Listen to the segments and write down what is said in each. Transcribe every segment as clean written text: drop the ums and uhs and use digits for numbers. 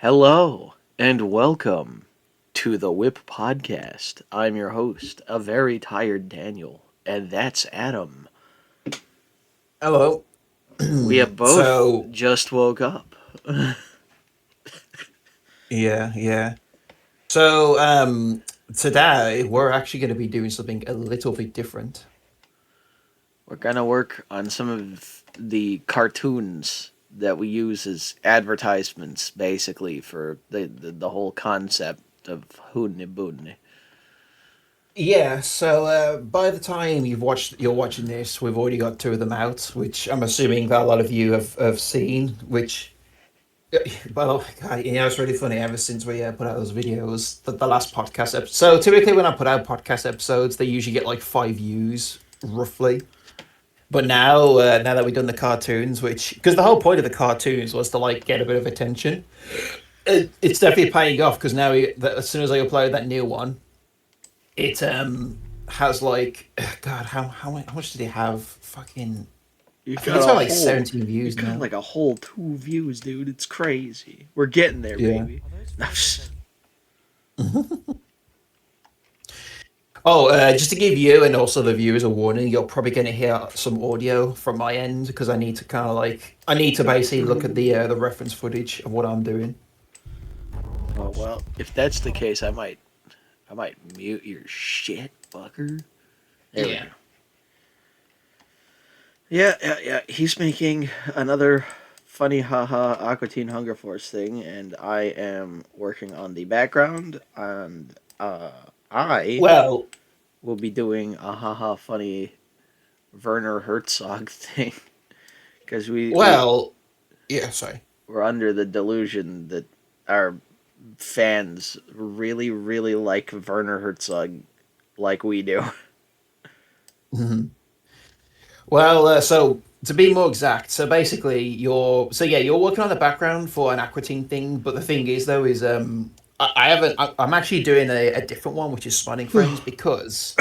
Hello and welcome to the W.I.P podcast. I'm your host, a very tired Daniel, and that's Adam. Hello. We have both So just woke up. yeah. So today we're actually going to be doing something a little bit different. We're gonna work on some of the cartoons that we use as advertisements, basically, for the whole concept of Hunni Bunni. Yeah. So by the time you're watching this, we've already got two of them out, which I'm assuming that a lot of you have seen. Which, well, God, it's really funny. Ever since we put out those videos, the last podcast episode. So typically, when I put out podcast episodes, they usually get like 5 views roughly. But now that we've done the cartoons, which because the whole point of the cartoons was to like get a bit of attention, it's definitely paying off because as soon as I upload that new one, it has like God, how much did it have? Fucking, You I think got it's a got like whole, 17 you views got now. like a whole 2 views, dude. It's crazy. We're getting there, Yeah. baby. Oh, just to give you and also the viewers a warning, you're probably going to hear some audio from my end because I need to kind of like I need to basically look at the reference footage of what I'm doing. Oh well, if that's the case, I might mute your shit, fucker. There we Yeah. go. Yeah. He's making another funny haha Aqua Teen Hunger Force thing, and I am working on the background, and I Well, will be doing a haha funny Werner Herzog thing because we well, yeah. Sorry. we're under the delusion that our fans really like Werner Herzog like we do. Mhm. Well, so to be more exact, so basically, you're working on the background for an aquatine thing, but the thing is though is I haven't I'm actually doing a different one, which is spawning frames because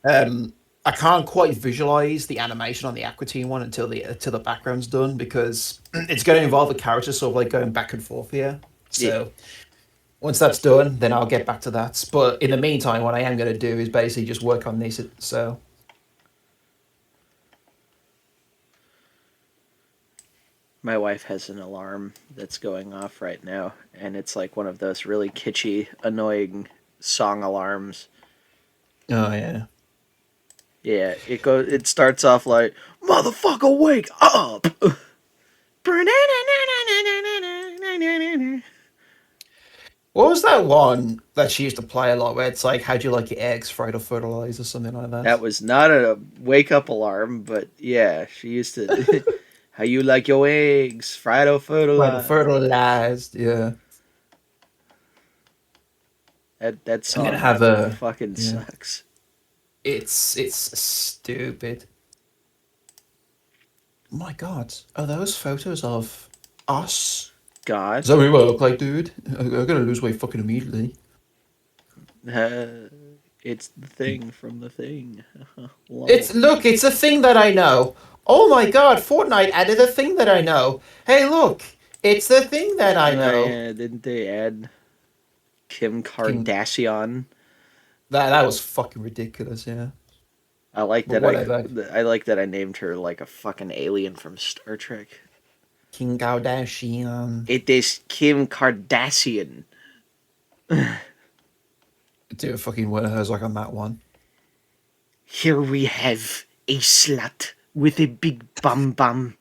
I can't quite visualize the animation on the aquatine one until the background's done because it's going to involve a character sort of like going back and forth here. Yeah. So once that's done, then I'll get back to that. But in the meantime, what I am going to do is basically just work on this. So My wife has an alarm that's going off right now, and it's like one of those really kitschy, annoying song alarms. oh yeah. Yeah, it starts off like "Motherfucker, wake up!" What was that one that she used to play a lot where it's like, how'd you like your eggs, fried or fertilized or something like That that? was not a wake up alarm, but yeah, she used to. How you like your eggs, fried or Fried or fertilized? fertilized, yeah. That I'm gonna song have a, fucking yeah. sucks. It's stupid. My God, are those photos of us? God, Is that really what I look like, dude? I'm gonna lose weight fucking immediately. uh, it's the thing from the thing. Lol. It's a thing that I know. Oh my God, Fortnite added a thing that I know. Hey, look, it's the thing that I Oh know. yeah, didn't they add Kim Fucking Kardashian? that was fucking ridiculous, yeah. I like But that whatever. I like that I named her like a fucking alien from Star Trek. King Kardashian. It is Kim Kardashian. Do a fucking one of hers like on that one. Here we have a slut with a big bum bum.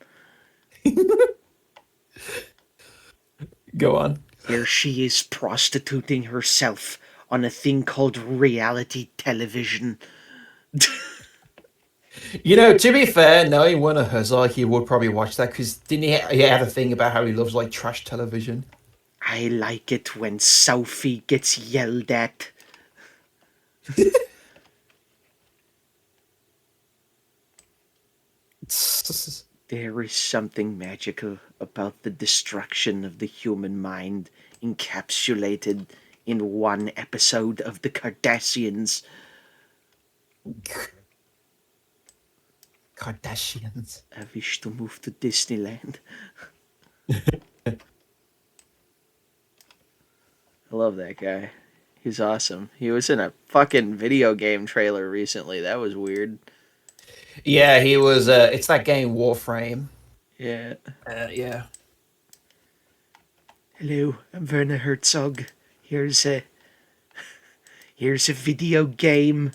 Go on. Here she is prostituting herself on a thing called reality television. You know, to be fair, knowing one of hers, like, he would probably watch that because didn't he have a thing about how he loves like trash television? I like it when Sophie gets yelled at. There is something magical about the destruction of the human mind encapsulated in one episode of The Kardashians. Kardashians. I wish to move to Disneyland. I love that guy. He's awesome. He was in a fucking video game trailer recently. That was weird. Yeah, he was. It's that game Warframe. Yeah. Yeah. Hello, I'm Werner Herzog. Here's a here's a video game.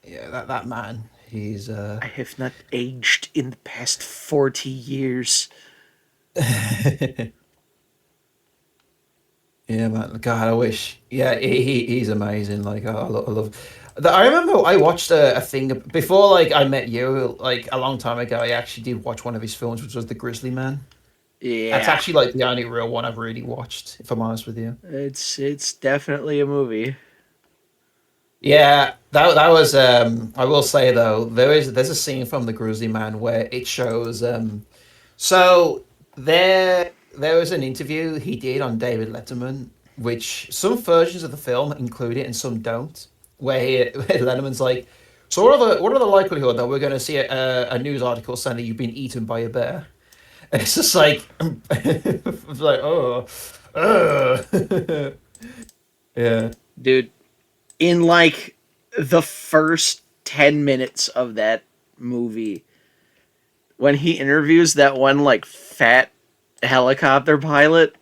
Yeah, that man. He's I have not aged in the past 40 years. Yeah, man. God, I wish. Yeah, he's amazing. Like, I love. I remember I watched a thing before, like I met you, like a long time ago. I actually did watch one of his films, which was The Grizzly Man. That's Yeah. actually like the only real one I've really watched, if I'm honest with you. It's definitely a movie. Yeah, that was. I will say though, there's a scene from The Grizzly Man where it shows. So there was an interview he did on David Letterman, which some versions of the film include it and some don't. Where Letterman's like, "So what are the likelihood that we're going to see a news article saying that you've been eaten by a bear?" And it's just like, it's like yeah, Dude, in like the first 10 minutes of that movie, when he interviews that one like fat helicopter pilot,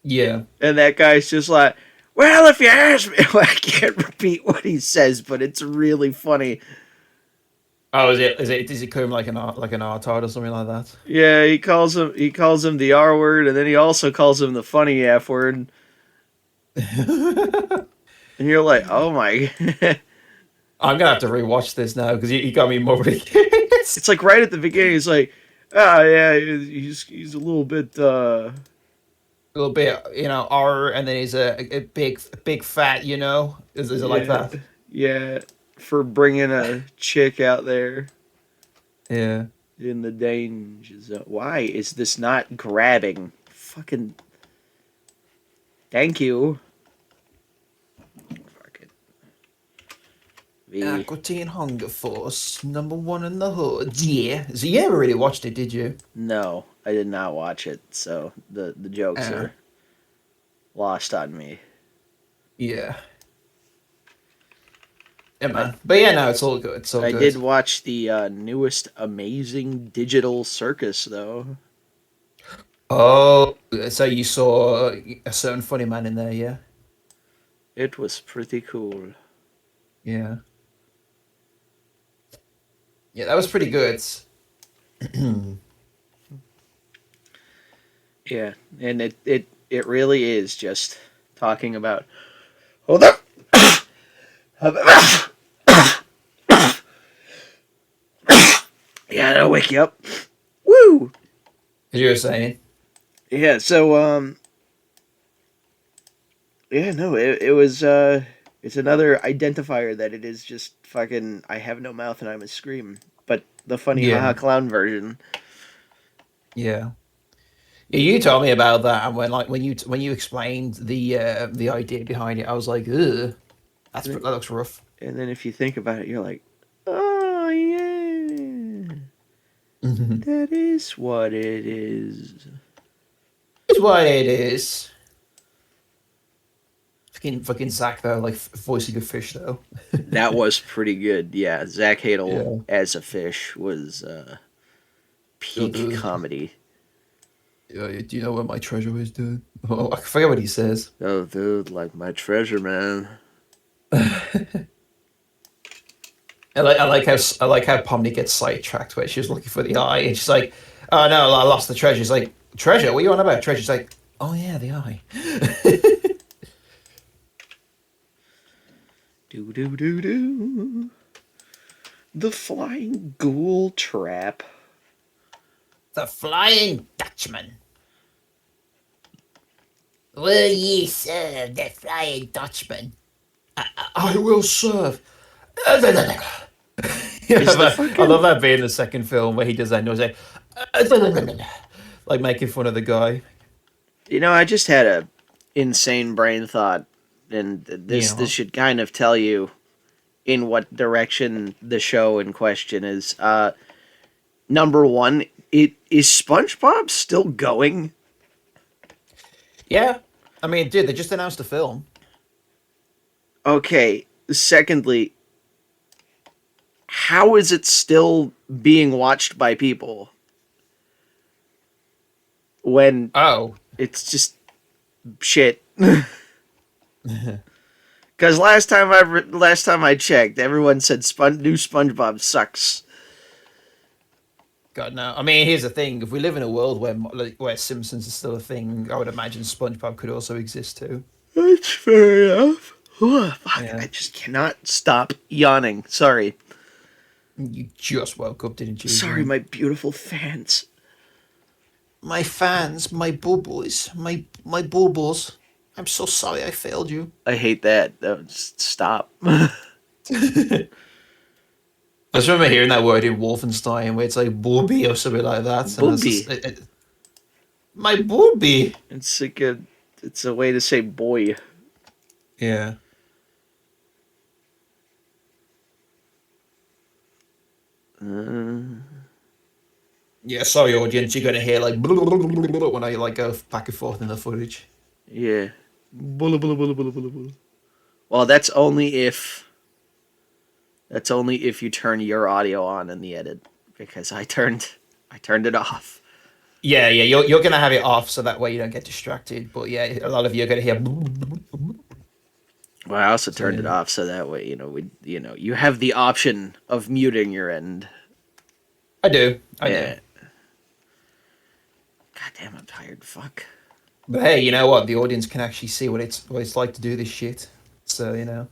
yeah. and that guy's just like, well, if you ask me, I can't repeat what he says, but it's really funny. Oh, does it come like an R-tard or something like that? Yeah, he calls him the R word, and then he also calls him the funny F word, and you're like, oh my. I'm gonna have to rewatch this now because you got me more curious. It's like right at the beginning. He's like, ah, yeah, he's a little bit. A little bit, R, and then he's a big fat, Is it like Yeah, that? yeah, for bringing a chick out there Yeah. in the danger zone. Why is this not grabbing? Fucking thank you. Fuck it. V. Aqua Teen Hunger Force, number one in the hood. Yeah. So you never really watched it, did you? No, I did not watch it, so the jokes Uh, are lost on me. yeah. Yeah, I man. But yeah, no, it's all good. It's all I good. did watch the newest Amazing Digital Circus though. Oh, so you saw a certain funny man in there, yeah? It was pretty cool. Yeah. Yeah, that was pretty good. Yeah, and it really is just talking about. Hold up. Yeah, that'll wake you up. Woo. As you were saying. Yeah. So yeah, no, it was it's another identifier that it is just fucking. I have no mouth and I must scream, but the funny haha Yeah. clown version. Yeah. Yeah, you told me about that, and when you explained the idea behind it, I was like, ugh, that looks rough. And then if you think about it, you're like, oh yeah, It's that is what it is. what it is. Fucking Zach though, like voicing a fish though. That was pretty good. Yeah, Zach Hadel Yeah. as a fish was Oh, peak dude. comedy. Yeah, do you know where my treasure is, dude? Oh, I forget what he says. Oh, dude, like my treasure, man. I like how Pomni gets sidetracked where she was looking for the eye and she's like, "Oh no, I lost the treasure." She's like, "Treasure? What are you on about?" Treasure's like, "Oh yeah, the eye." Do do do do. The flying ghoul trap. The Flying Dutchman. Will ye serve the Flying Dutchman? I will serve. Yeah, Is the I love fucking that bit in the second film where he does that noise, like making fun of the guy. I just had a insane brain thought, and this Yeah, should kind of tell you in what direction the show in question is. Number one. It is SpongeBob still going? Yeah, I mean, dude, they just announced a film. Okay. Secondly, how is it still being watched by people when Oh, it's just shit? Because last time I checked, everyone said new SpongeBob sucks. God, no. I mean, here's the thing: if we live in a world where where Simpsons is still a thing, I would imagine SpongeBob could also exist too. That's fair enough. Fuck, Yeah, I just cannot stop yawning. Sorry. you just woke up, didn't you, Sorry, John? my beautiful fans. My fans, my boo-boos, my boo-boos. I'm so sorry I failed you. I hate that. Just stop. I just remember hearing that word in Wolfenstein where it's like booby or something like that, and I was Booby. just my booby. It's a way to say boy. Yeah. Uh, Yeah, sorry, audience. You're gonna hear like when I like go back and forth in the footage. yeah. Bulla, bulla, bulla, bulla, bulla, bulla. Well, that's only if you turn your audio on in the edit because I turned it off. Yeah, yeah, you're gonna have it off so that way you don't get distracted. But yeah, a lot of you are gonna hear. Well, I also So turned it yeah, off so that way, you have the option of muting your end. I do, I do. Yeah. God damn, I'm tired. Fuck. But hey, you know what? The audience can actually see what it's like to do this shit. So you know,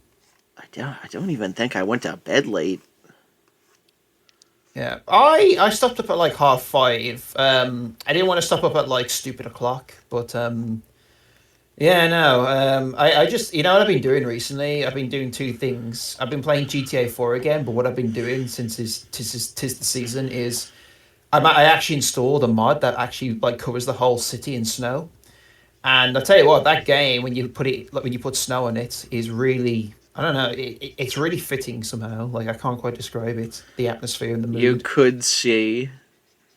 I don't even think I went to bed late. yeah. I stopped up at like 5:30. I didn't want to stop up at like stupid o'clock, but yeah, no. I just you know what I've been doing recently. I've been doing two things. I've been playing GTA 4 again, but what I've been doing since is tis the season is I actually installed a mod that actually like covers the whole city in snow. And I tell you what, that game when you put it like when you put snow on it is really I don't know it's really fitting somehow. Like I can't quite describe it. The atmosphere and the You mood. could see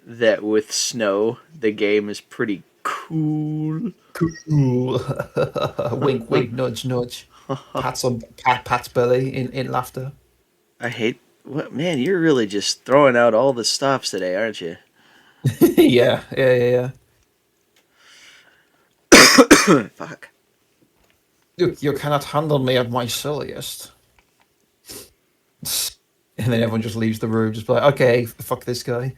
that with snow, the game is pretty cool. Cool. Wink, wink, nudge, nudge. Pat's belly in laughter. I hate. What man? You're really just throwing out all the stops today, aren't you? Yeah, yeah, yeah, yeah. Fuck. You cannot handle me at my silliest. And then everyone just leaves the room, just like, okay, fuck this guy.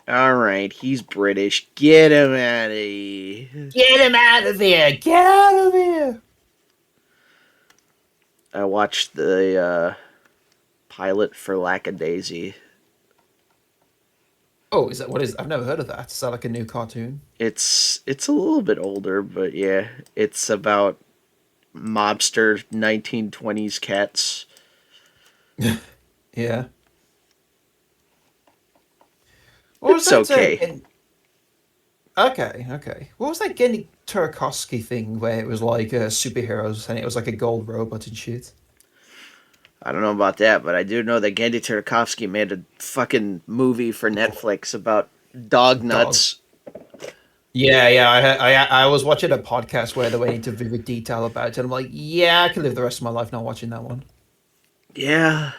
All right, he's British. Get him out of here. Get him out of here! Get out of here! I watched the pilot for Lackadaisy. Oh, is that what is? I've never heard of that. Is that like a new cartoon? It's a little bit older, but yeah, it's about mobster 1920s cats. Yeah. What was It's that? okay. Okay, okay. What was that Genny Tarkovsky thing where it was like superheroes and it was like a gold robot and shit? I don't know about that, but I do know that Genndy Tartakovsky made a fucking movie for Netflix about dog Dog. nuts. Yeah, yeah. I was watching a podcast where they went into vivid detail about it, and I'm like, yeah, I could live the rest of my life not watching that one. Yeah,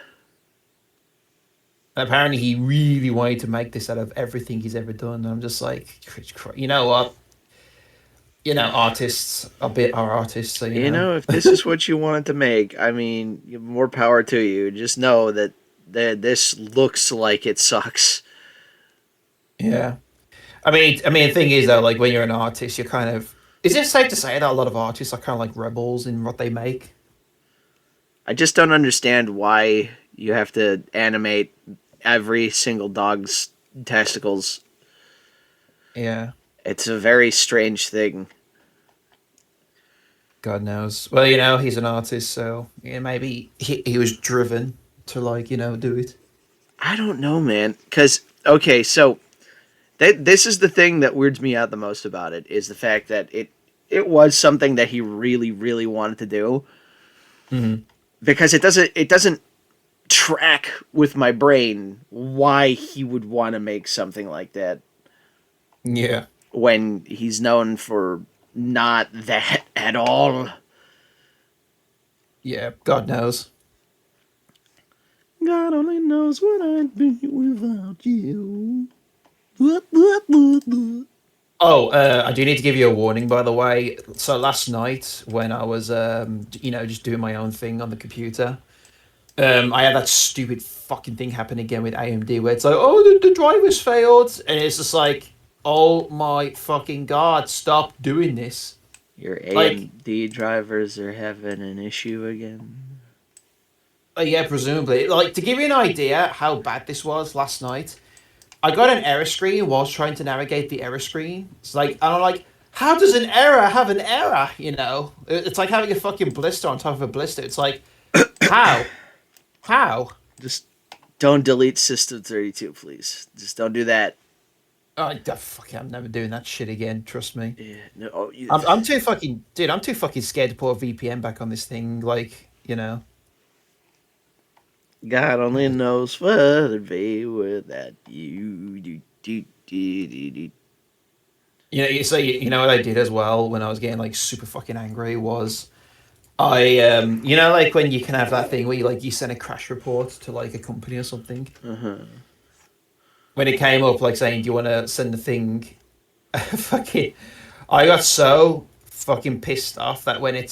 And apparently, he really wanted to make this out of everything he's ever done. And I'm just like, you know what? You know, artists are artists, so you know. if this is what you wanted to make, I mean, more power to you. Just know that this looks like it sucks. Yeah. I mean, the thing is though, like when you're an artist, you're kind of. Is it safe to say that a lot of artists are kind of like rebels in what they make? I just don't understand why you have to animate every single dog's testicles. Yeah. It's a very strange thing. God knows. Well, you know, he's an artist, so yeah, maybe he was driven to like do it. I don't know, man. Because okay, so this is the thing that weirds me out the most about it is the fact that it was something that he really really wanted to do Hmm. because it doesn't track with my brain why he would want to make something like that Yeah. when he's known for not that at all. Yeah. God knows. God only knows what I'd be without you. Oh, I do need to give you a warning, by the way. So last night, when I was, just doing my own thing on the computer, I had that stupid fucking thing happen again with AMD, where it's like, oh, the drivers failed, and it's just like, oh my fucking god, stop doing this. Your Like, AMD drivers are having an issue again. yeah, presumably. Like, to give you an idea how bad this was last night, I got an error screen whilst trying to navigate the error screen. It's like, and I'm like, how does an error have an error? You know, it's like having a fucking blister on top of a blister. It's like, how? How? Just don't delete System 32, please. Just don't do that. Fuck it, I'm never doing that shit again. Trust me. Yeah, no, oh, I'm too fucking, dude. I'm too fucking scared to put a VPN back on this thing. Like, you know. God only knows what it'd be without you. You know what I did as well when I was getting like super fucking angry was like when you can have that thing where you send a crash report to like a company or something. Uh-huh. When it came up like saying, "Do you want to send the thing?" fucking, I got so fucking pissed off that when it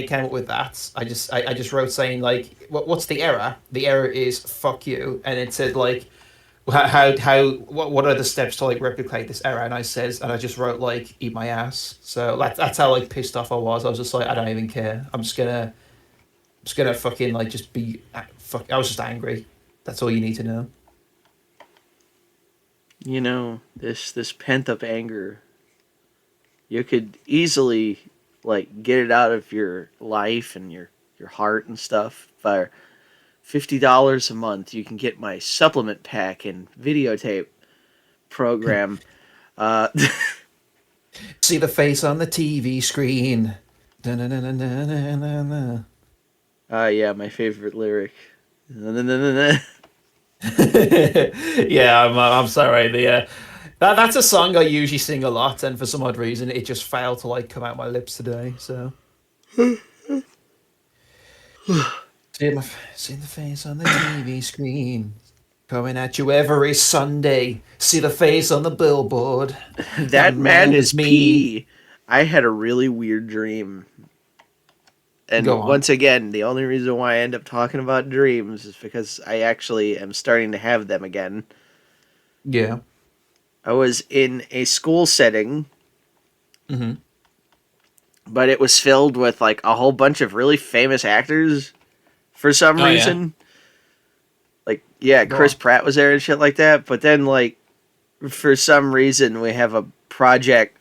came up with that, I just wrote saying like, "What's the error?" The error is "fuck you," and it said like, what are the steps to like replicate this error? And I just wrote like, "Eat my ass." So that's how like pissed off I was. I was just like, I don't even care. I'm just gonna fucking like just be fuck. I was just angry. That's all you need to know. You know, this pent up anger, you could easily like get it out of your life and your heart and stuff. For $50 a month, you can get my supplement pack and videotape program. Uh, See the face on the TV screen. Da-na-na-na-na-na-na. yeah, my favorite lyric. Yeah, I'm sorry. That's a song I usually sing a lot, and for some odd reason, it just failed to like come out my lips today. So, see the face on the TV screen, coming at you every Sunday. See the face on the billboard. That That man man is is me. P. I had a really weird dream. Go And on. once again, the only reason why I end up talking about dreams is because I actually am starting to have them again. Yeah. I was in a school setting, Mm-hmm. but it was filled with like a whole bunch of really famous actors for some Oh yeah. reason. Like, yeah, Go Chris on. Pratt was there and shit like that. But then, like, for some reason, we have a project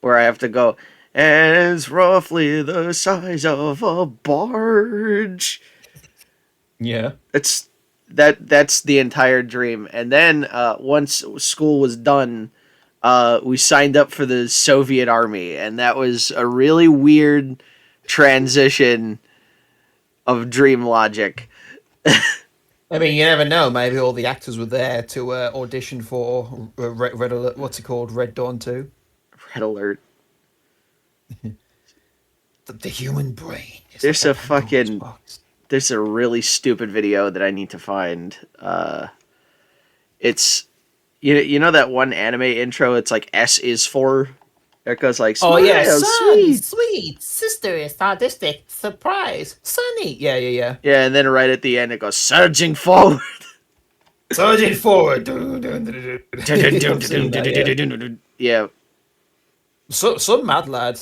where I have to go, and it's roughly the size of a barge. Yeah. It's that's the entire dream. And then once school was done, we signed up for the Soviet army, and that was a really weird transition of dream logic. I mean, you never know. Maybe all the actors were there to audition for Red Alert. What's it called? Red Dawn 2? Red alert. The human brain is like There's a a Pandora's fucking box. there's a really stupid video that I need to find. It's you know that one anime intro. It's like S is for. It goes like Oh yeah, smile, son, sweet. sweet sister is sadistic. Surprise, Sunny. Yeah, yeah, yeah. Yeah, and then right at the end it goes surging forward. Surging forward. I've seen that. Yeah. Yeah, So some mad lad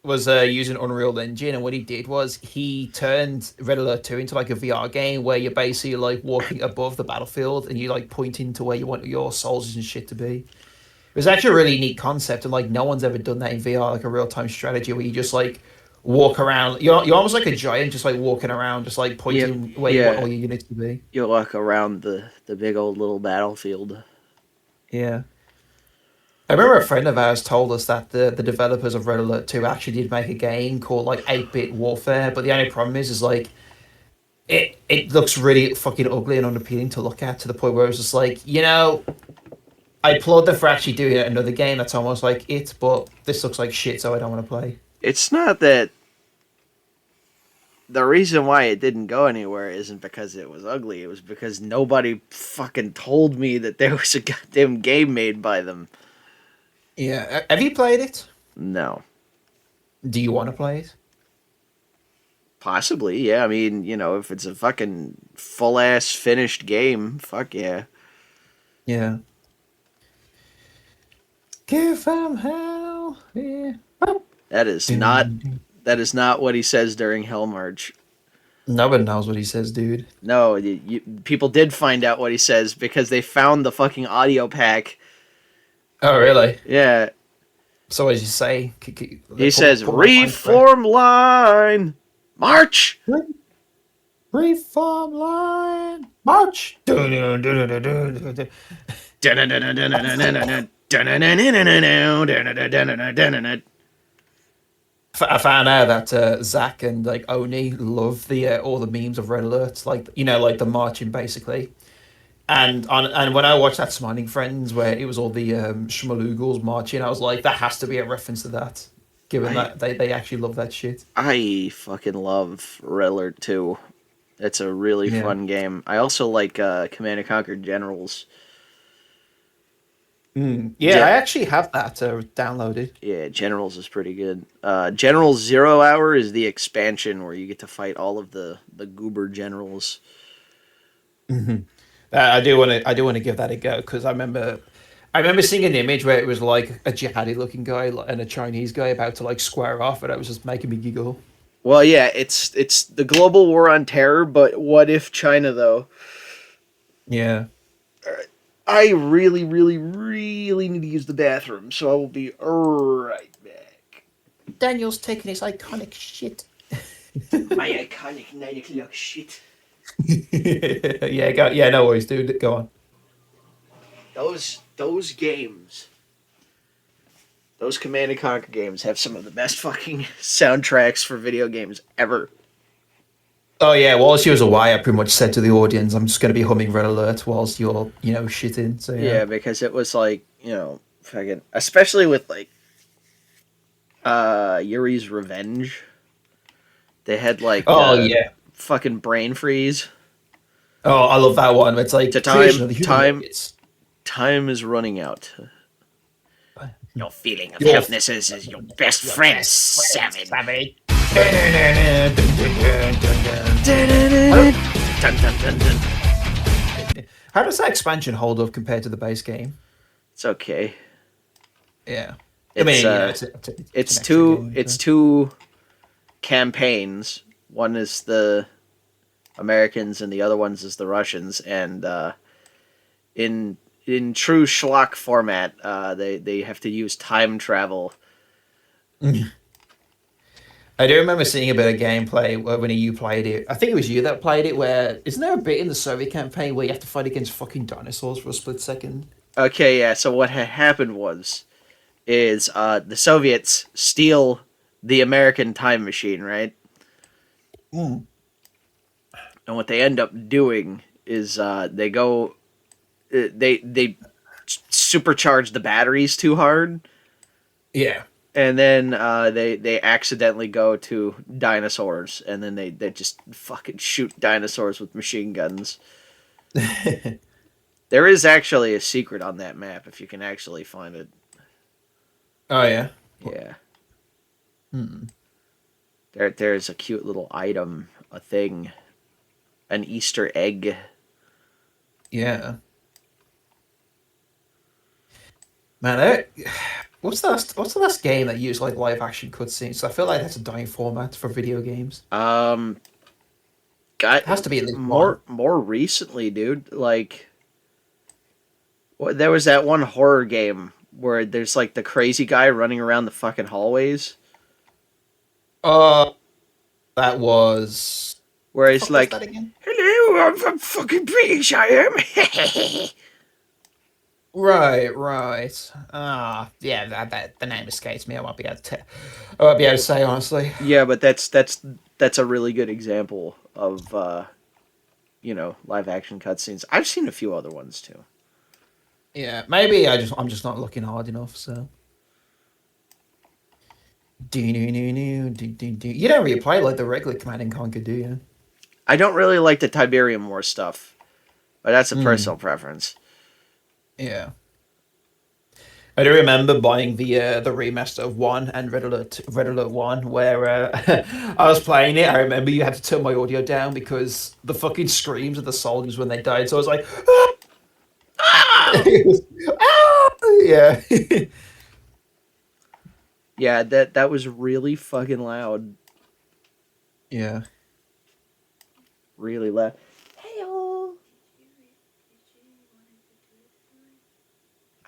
was using Unreal Engine, and what he did was he turned Red Alert 2 into like a VR game where you're basically like walking above the battlefield and you like pointing to where you want your soldiers and shit to be. It was actually a really neat concept, and like no one's ever done that in VR, like a real time strategy where you just like walk around. You're almost like a giant, just like walking around, just like yep, pointing where you want yeah. all your units to be. You walk around the big old little battlefield. Yeah. I remember a friend of ours told us that the developers of Red Alert 2 actually did make a game called like 8-Bit Warfare, but the only problem is like it looks really fucking ugly and unappealing to look at to the point where it's just like, I applaud them for actually doing another game that's almost like it, but this looks like shit, so I don't want to play. It's not that the reason why it didn't go anywhere isn't because it was ugly. It was because nobody fucking told me that there was a goddamn game made by them. Yeah, have you played it? No. Do you want to play it? Possibly, yeah. I mean, if it's a fucking full ass finished game, fuck yeah. Yeah. Give them hell. Yeah. That is not that is not what he says during Hell March. Nobody knows what he says, dude. No, people did find out what he says because they found the fucking audio pack. Oh, really? Yeah, So what did you say? he says Put my mind correct. reform line, march. Reform line, march. Dun, dun, dun, dun, dun, dun, dun. I found out that Zach and like Oni love the all the memes of Red Alert, like like the marching basically. And when I watched that Smiling Friends where it was all the Schmalugals marching, I was like, that has to be a reference to that, given I that they actually love that shit. I fucking love Red Alert 2. It's a really Yeah. fun game. I also like Command and Conquer Generals. Yeah, I actually have that downloaded. Yeah, Generals is pretty good. Generals Zero Hour is the expansion where you get to fight all of the goober generals. I do want to give that a go because I remember seeing an image where it was like a jihadi looking guy and a Chinese guy about to like square off, and it was just making me giggle. Well, yeah, it's the global war on terror, but what if China though? Yeah. I really, really, really need to use the bathroom, so I will be right back. Daniel's taking his iconic shit. My iconic 9 o'clock shit. Yeah, go. Yeah, no worries, dude. Go on. Those games, those Command and Conquer games have some of the best fucking soundtracks for video games ever. Oh yeah, whilst you was away, I pretty much said to the audience, "I'm just going to be humming Red Alert whilst you're, shitting." So yeah. Yeah, because it was like, fucking, especially with like Yuri's Revenge. They had like Oh yeah. fucking brain freeze. Oh, I love that one. It's like To creation of the human time race. time is running out. Your feeling of Your helplessness is your best friend, Seven. savage. Dun, dun, dun, dun. How does that expansion hold up compared to the base game? It's okay. Yeah. I It's mean, it's it's an extra two game. it's So. two campaigns. One is the Americans and the other ones is the Russians. And in true schlock format, they have to use time travel. I do remember seeing a bit of gameplay when you played it. I think it was you that played it. Where isn't there a bit in the Soviet campaign where you have to fight against fucking dinosaurs for a split second? Okay, yeah. So what had happened is the Soviets steal the American time machine, right? Mm. And what they end up doing is they go they supercharge the batteries too hard, Yeah. and then they accidentally go to dinosaurs, and then they just fucking shoot dinosaurs with machine guns. There is actually a secret on that map if you can actually find it. Oh yeah. Yeah, Hmm. there's a cute little item, a thing, an Easter egg. Yeah. Man, what's the last game that used like live action cutscenes? I feel like that's a dying format for video games. Um, got It has to be at least one. more recently, dude. Like, there was that one horror game where there's like the crazy guy running around the fucking hallways, Uh, that was. where The he's fuck was like, that again? "Hello, I'm fucking British, I am." Right, right. Ah, yeah. That the name escapes me. I won't be able to say honestly. Yeah, but that's a really good example of live action cutscenes. I've seen a few other ones too. Yeah, maybe I'm just not looking hard enough. So. You don't really play like the regular Command and Conquer, do you? I don't really like the Tiberium War stuff, but that's a personal Mm, preference. yeah. I do remember buying the remaster of one and Red Alert One, where I was playing it. I remember you had to turn my audio down because the fucking screams of the soldiers when they died. So I was like, Ah! yeah, Yeah, that was really fucking loud. yeah. Really loud. Hey,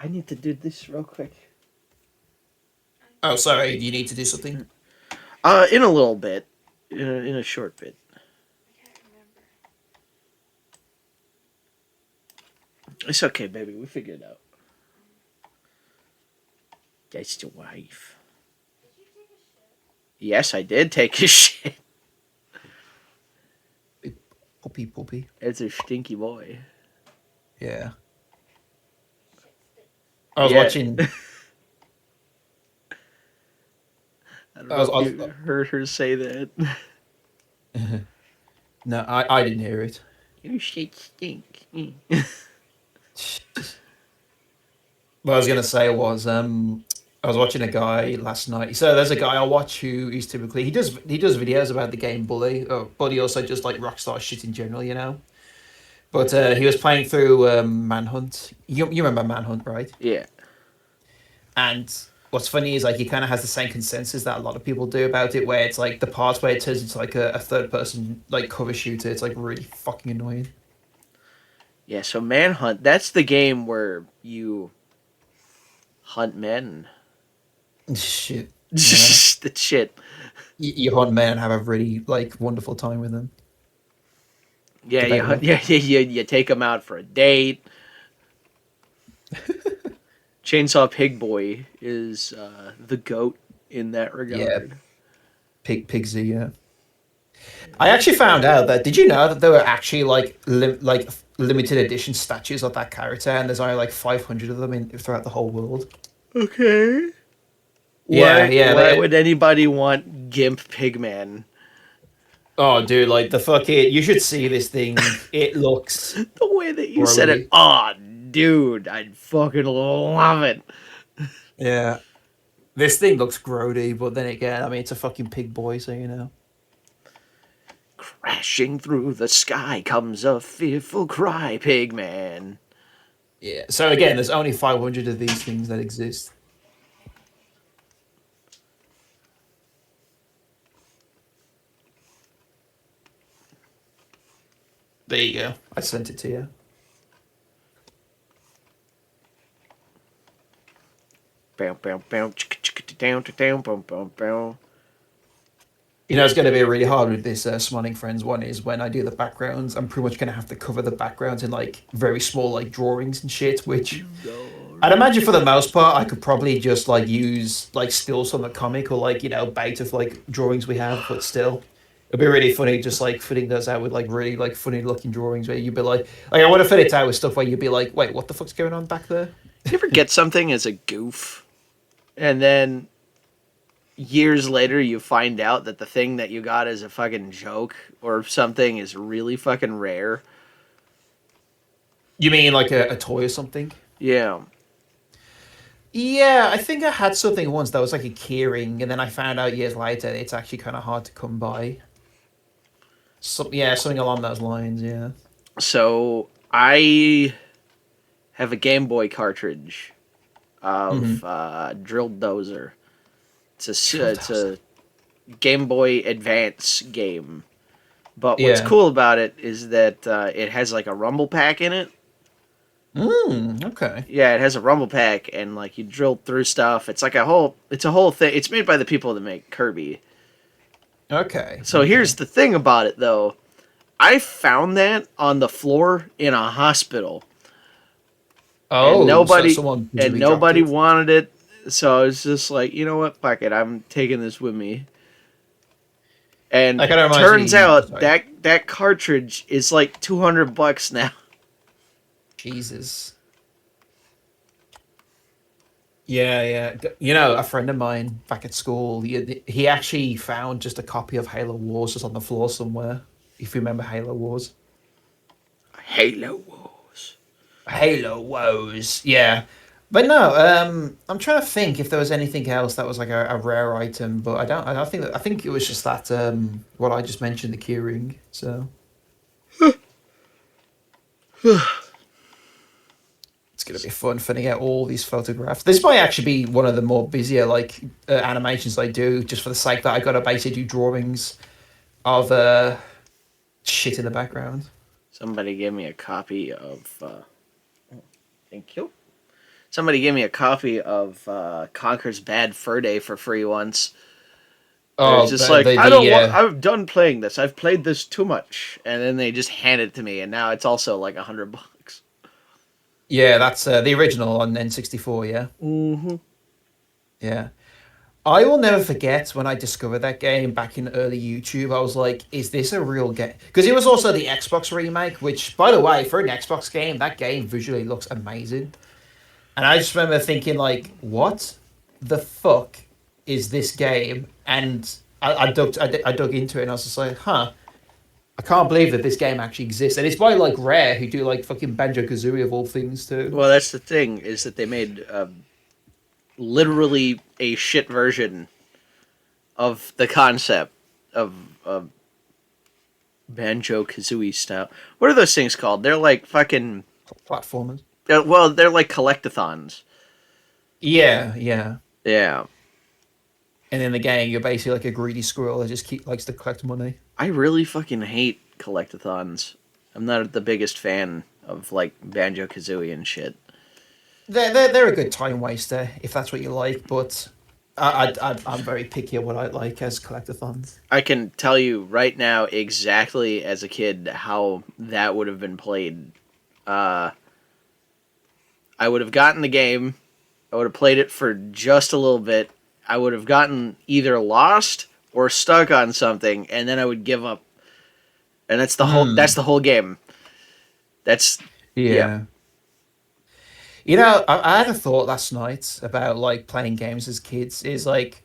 I need to do this real quick. Oh, sorry. Do you need to do something? In a little bit, in a short bit. It's okay, baby. We figured it out. That's the wife. Yes, I did take a shit. Puppy, puppy. It's a stinky boy. Yeah. I was Yeah. watching. I don't I know was. if you heard her say that. No, I didn't hear it. Your shit stink. What I was gonna say was I was watching a guy last night. So there's a guy I watch who is typically he does videos about the game Bully, but he also just like rockstar shit in general, you know. But he was playing through Manhunt. You remember Manhunt, right? Yeah. And what's funny is like he kind of has the same consensus that a lot of people do about it, where it's like the parts where it turns into like a third person like cover shooter. It's like really fucking annoying. Yeah, so Manhunt, that's the game where you hunt men. Shit. Yeah. The shit. You hunt men and have a really like wonderful time with them. Yeah, you hunt, Debatable. you take them out for a date. Chainsaw Pig Boy is the goat in that Yeah, regard. Pigsy. Yeah, I actually found out that. Did you know that there were actually like limited edition statues of that character, and there's only like 500 of them in throughout the whole world. Okay. Yeah, yeah. Why would anybody want Gimp Pigman? Oh, dude, like the fucking. You should see this thing. It looks The way that you said it, grody. oh, dude, I'd fucking love it. Yeah, this thing looks grody, but then again, I mean, it's a fucking pig boy, so you know. Crashing through the sky comes a fearful cry, Pigman. Yeah. So again, there's only 500 of these things that exist. There you go. I sent it to you. Bow, bow, bow, chicka, chicka, down, down, bow, bow, bow. You know, it's going to be really hard with this Smiling Friends one is when I do the backgrounds, I'm pretty much going to have to cover the backgrounds in like very small like drawings and shit, which I'd imagine for the most part, I could probably just like use like stills from the comic or like, you know, bait of like drawings we have, but still. It'd be really funny just like fitting those out with like really like funny looking drawings where you'd be like I want to fit it out with stuff where you'd be like, wait, what the fuck's going on back there? You ever get something as a goof, and then years later you find out that the thing that you got as a fucking joke or something is really fucking rare? You mean like a toy or something? Yeah. Yeah, I think I had something once that was like a keyring, and then I found out years later it's actually kind of hard to come by. Yeah, something along those lines. Yeah. So I have a Game Boy cartridge of Mm-hmm. Drilled Dozer. It's Those. a Game Boy Advance game. But what's Yeah. cool about it is that it has like a rumble pack in it. Okay. Yeah, it has a rumble pack, and like you drill through stuff. It's a whole thing. It's made by the people that make Kirby. Okay. So here's Okay. the thing about it, though. I found that on the floor in a hospital, and Oh, so someone usually dropped nobody it. wanted it. So I was just like, you know what, fuck it, I'm taking this with me. And That kind of reminds turns me. out Sorry, that cartridge is like $200 now. Jesus. Yeah, yeah. You know, a friend of mine back at school, he actually found just a copy of Halo Wars just on the floor somewhere. If you remember Halo Wars. Halo Wars. Halo Woes, yeah. But no, I'm trying to think if there was anything else that was like a rare item, but I don't think that. I think it was just that what I just mentioned, the keyring. So it's gonna be fun finding out all these photographs. This might actually be one of the more busier like animations I do, just for the sake that I gotta basically do drawings of shit in the background. Somebody gave me a copy of. Thank you. Somebody gave me a copy of Conker's Bad Fur Day for free once. It was Oh, just like, I don't the want. I'm done playing this. I've played this too much, and then they just hand it to me, and now it's also like $100. yeah, that's the original on N64. Yeah, Mm-hmm. yeah. I will never forget when I discovered that game back in early YouTube. I was like, "Is this a real game?" Because it was also the Xbox remake, which, by the way, for an Xbox game, that game visually looks amazing. And I just remember thinking, like, "What the fuck is this game?" And I dug into it, and I was just like, "Huh." I can't believe that this game actually exists, and it's by like Rare, who do like fucking Banjo Kazooie of all things too. Well, that's the thing is that they made literally a shit version of the concept of Banjo Kazooie style. What are those things called? They're like fucking. Platformers. Well, they're like collectathons. Yeah, yeah. Yeah. And in the game, you're basically like a greedy squirrel that just keep likes to collect money. I really fucking hate collectathons. I'm not the biggest fan of like Banjo Kazooie and shit. They're a good time waster if that's what you like, but I'm very picky at what I like as collectathons. I can tell you right now exactly as a kid how that would have been played. Uh, I would have gotten the game. I would have played it for just a little bit. I would have gotten either lost or stuck on something, and then I would give up. And that's the whole. That's Hmm. the whole game. That's yeah. Yeah. You know, I had a thought last night about like playing games as kids. Is like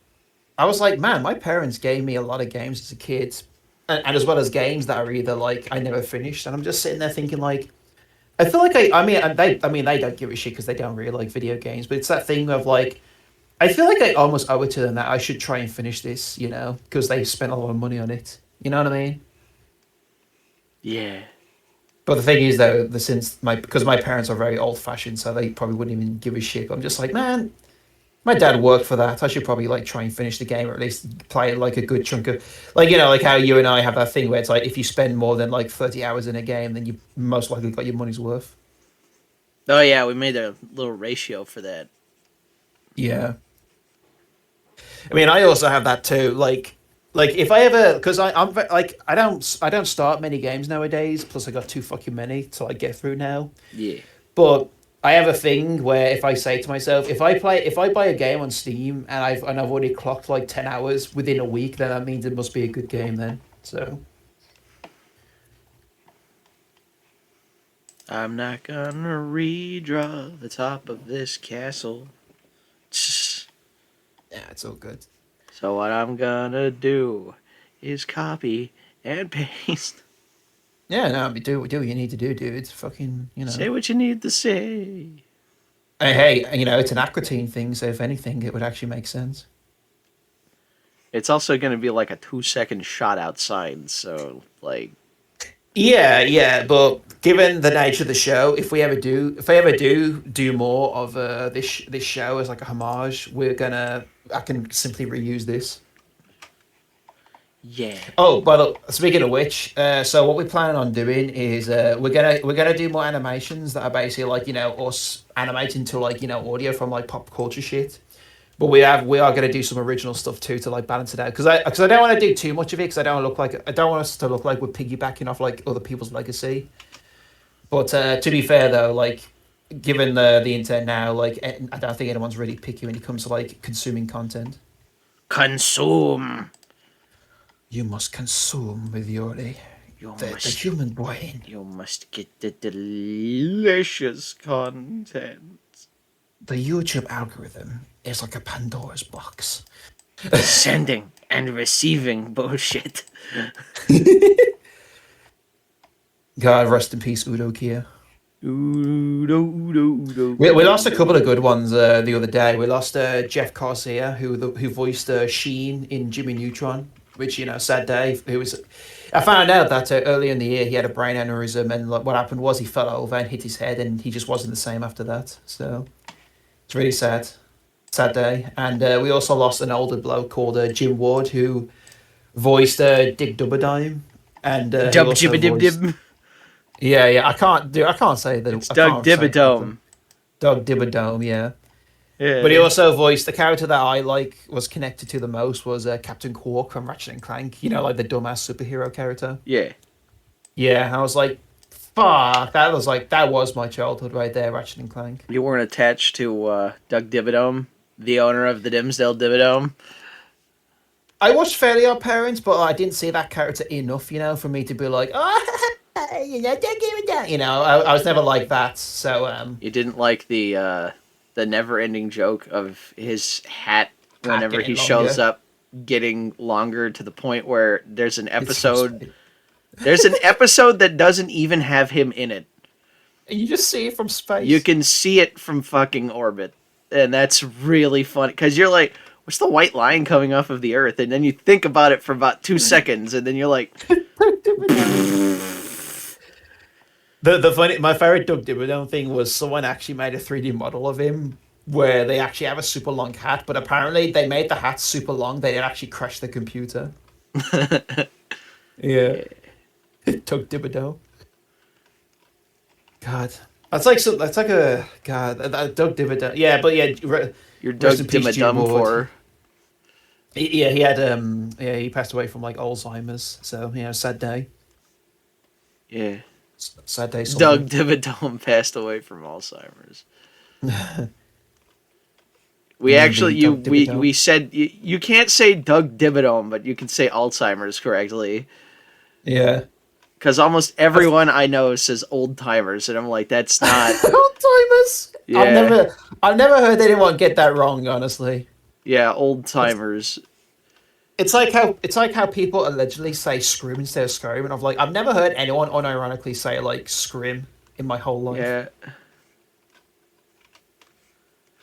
I was like, man, my parents gave me a lot of games as a kid, and as well as games that are either like I never finished, and I'm just sitting there thinking like, I feel like I mean they don't give a shit because they don't really like video games, but it's that thing of like I feel like I almost owe it to them that I should try and finish this, you know, because they spent a lot of money on it. You know what I mean? Yeah. But the thing is, though, the since my because my parents are very old fashioned, so they probably wouldn't even give a shit. But I'm just like, man, my dad worked for that. I should probably like try and finish the game, or at least play like a good chunk of, like you know, like how you and I have that thing where it's like if you spend more than like 30 hours in a game, then you most likely got your money's worth. Oh yeah, we made a little ratio for that. Yeah. I mean, I also have that too. Like if I ever, because like I don't start many games nowadays. Plus, I got too fucking many to like get through now. Yeah. But I have a thing where if I say to myself, if I buy a game on Steam and I've already clocked like 10 hours within a week, then that means it must be a good game then. So I'm not gonna redraw the top of this castle. yeah, it's all good. So what I'm gonna do is copy and paste. Yeah, no, but do what you need to do, dude. It's fucking, you Say know. what you need to say. Hey, you know, it's an aquatine thing, so if anything, it would actually make sense. It's also gonna be like a 2 second shot outside, so like Yeah, yeah, but given the nature of the show, if I ever do more of this show as like a homage, I can simply reuse this. yeah. Oh, by the speaking of which, so what we're planning on doing is we're gonna do more animations that are basically like you know us animating to like you know audio from like pop culture shit. But we are gonna do some original stuff too to like balance it out because I don't want to do too much of it because I don't want us to look like we're piggybacking off like other people's legacy. But to be fair though, like given the internet now, like I don't think anyone's really picky when it comes to like consuming content. Consume. You must consume with your You the must, human brain. you must get the delicious content. The YouTube algorithm is like a Pandora's box. Sending and receiving bullshit. God rest in peace, Udo Kier. Udo, Udo, Udo, We Udo, lost a couple of Udo. good ones the other day. We lost Jeff Garcia, who voiced Sheen in Jimmy Neutron, which sad day. It was. I found out that earlier in the year he had a brain aneurysm, and like, what happened was he fell over and hit his head, and he just wasn't the same after that. So it's really sad, sad day. And we also lost an older bloke called Jim Ward, who voiced Dick Dubberdime, and he Dub also jibba dib voiced. dib. Yeah. I can't say that. It's I Doug can't say nothing. Dibadome. Doug Dibberdome, yeah. But he Yeah. also voiced the character that I like was connected to the most was Captain Quark from Ratchet and Clank. You know, like the dumbass superhero character. Yeah. Yeah, I was like, fuck. That was my childhood right there, Ratchet and Clank. You weren't attached to Doug Dibadome, the owner of the Dimsdale Dibadome. I watched Fairly Odd Parents, but I didn't see that character enough, for me to be like, oh, don't give it that. I was never like that. So, You didn't like the never-ending joke of his hat hat whenever getting he shows longer. up getting longer to the point where there's an It's so episode. funny. There's an episode that doesn't even have him in it. And you just see it from You space. can see it from fucking orbit, and that's really funny because you're like, "What's the white line coming off of the Earth?" And then you think about it for about 2 seconds, and then you're like, The funny my favorite Doug Dimmadome thing was someone actually made a 3D model of him where they actually have a super long hat, but apparently they made the hat super long. They didn't actually crash the computer. Yeah, "Yeah, Doug Dimmadome. God, that's like so. That's like a God. Doug Dimmadome. Yeah, but yeah, you're rest Doug in peace, Jim Dimmadum Ward. for." Yeah, he had yeah, he passed away from like Alzheimer's. So yeah, sad day. Yeah, Sad day, soldier. Doug Dimmadome passed away from Alzheimer's. We actually R.I.P. Doug we Dimmadome. said you can't say Doug Dimmadome, but you can say Alzheimer's correctly. Yeah. Because almost everyone I know says old timers, and I'm like, that's not. Old timers. Yeah, I've never heard anyone get that wrong. Honestly, yeah, old it's timers. it's like how people allegedly say scrim instead of scrim, and I've never heard anyone unironically say like scrim in my whole life. Yeah,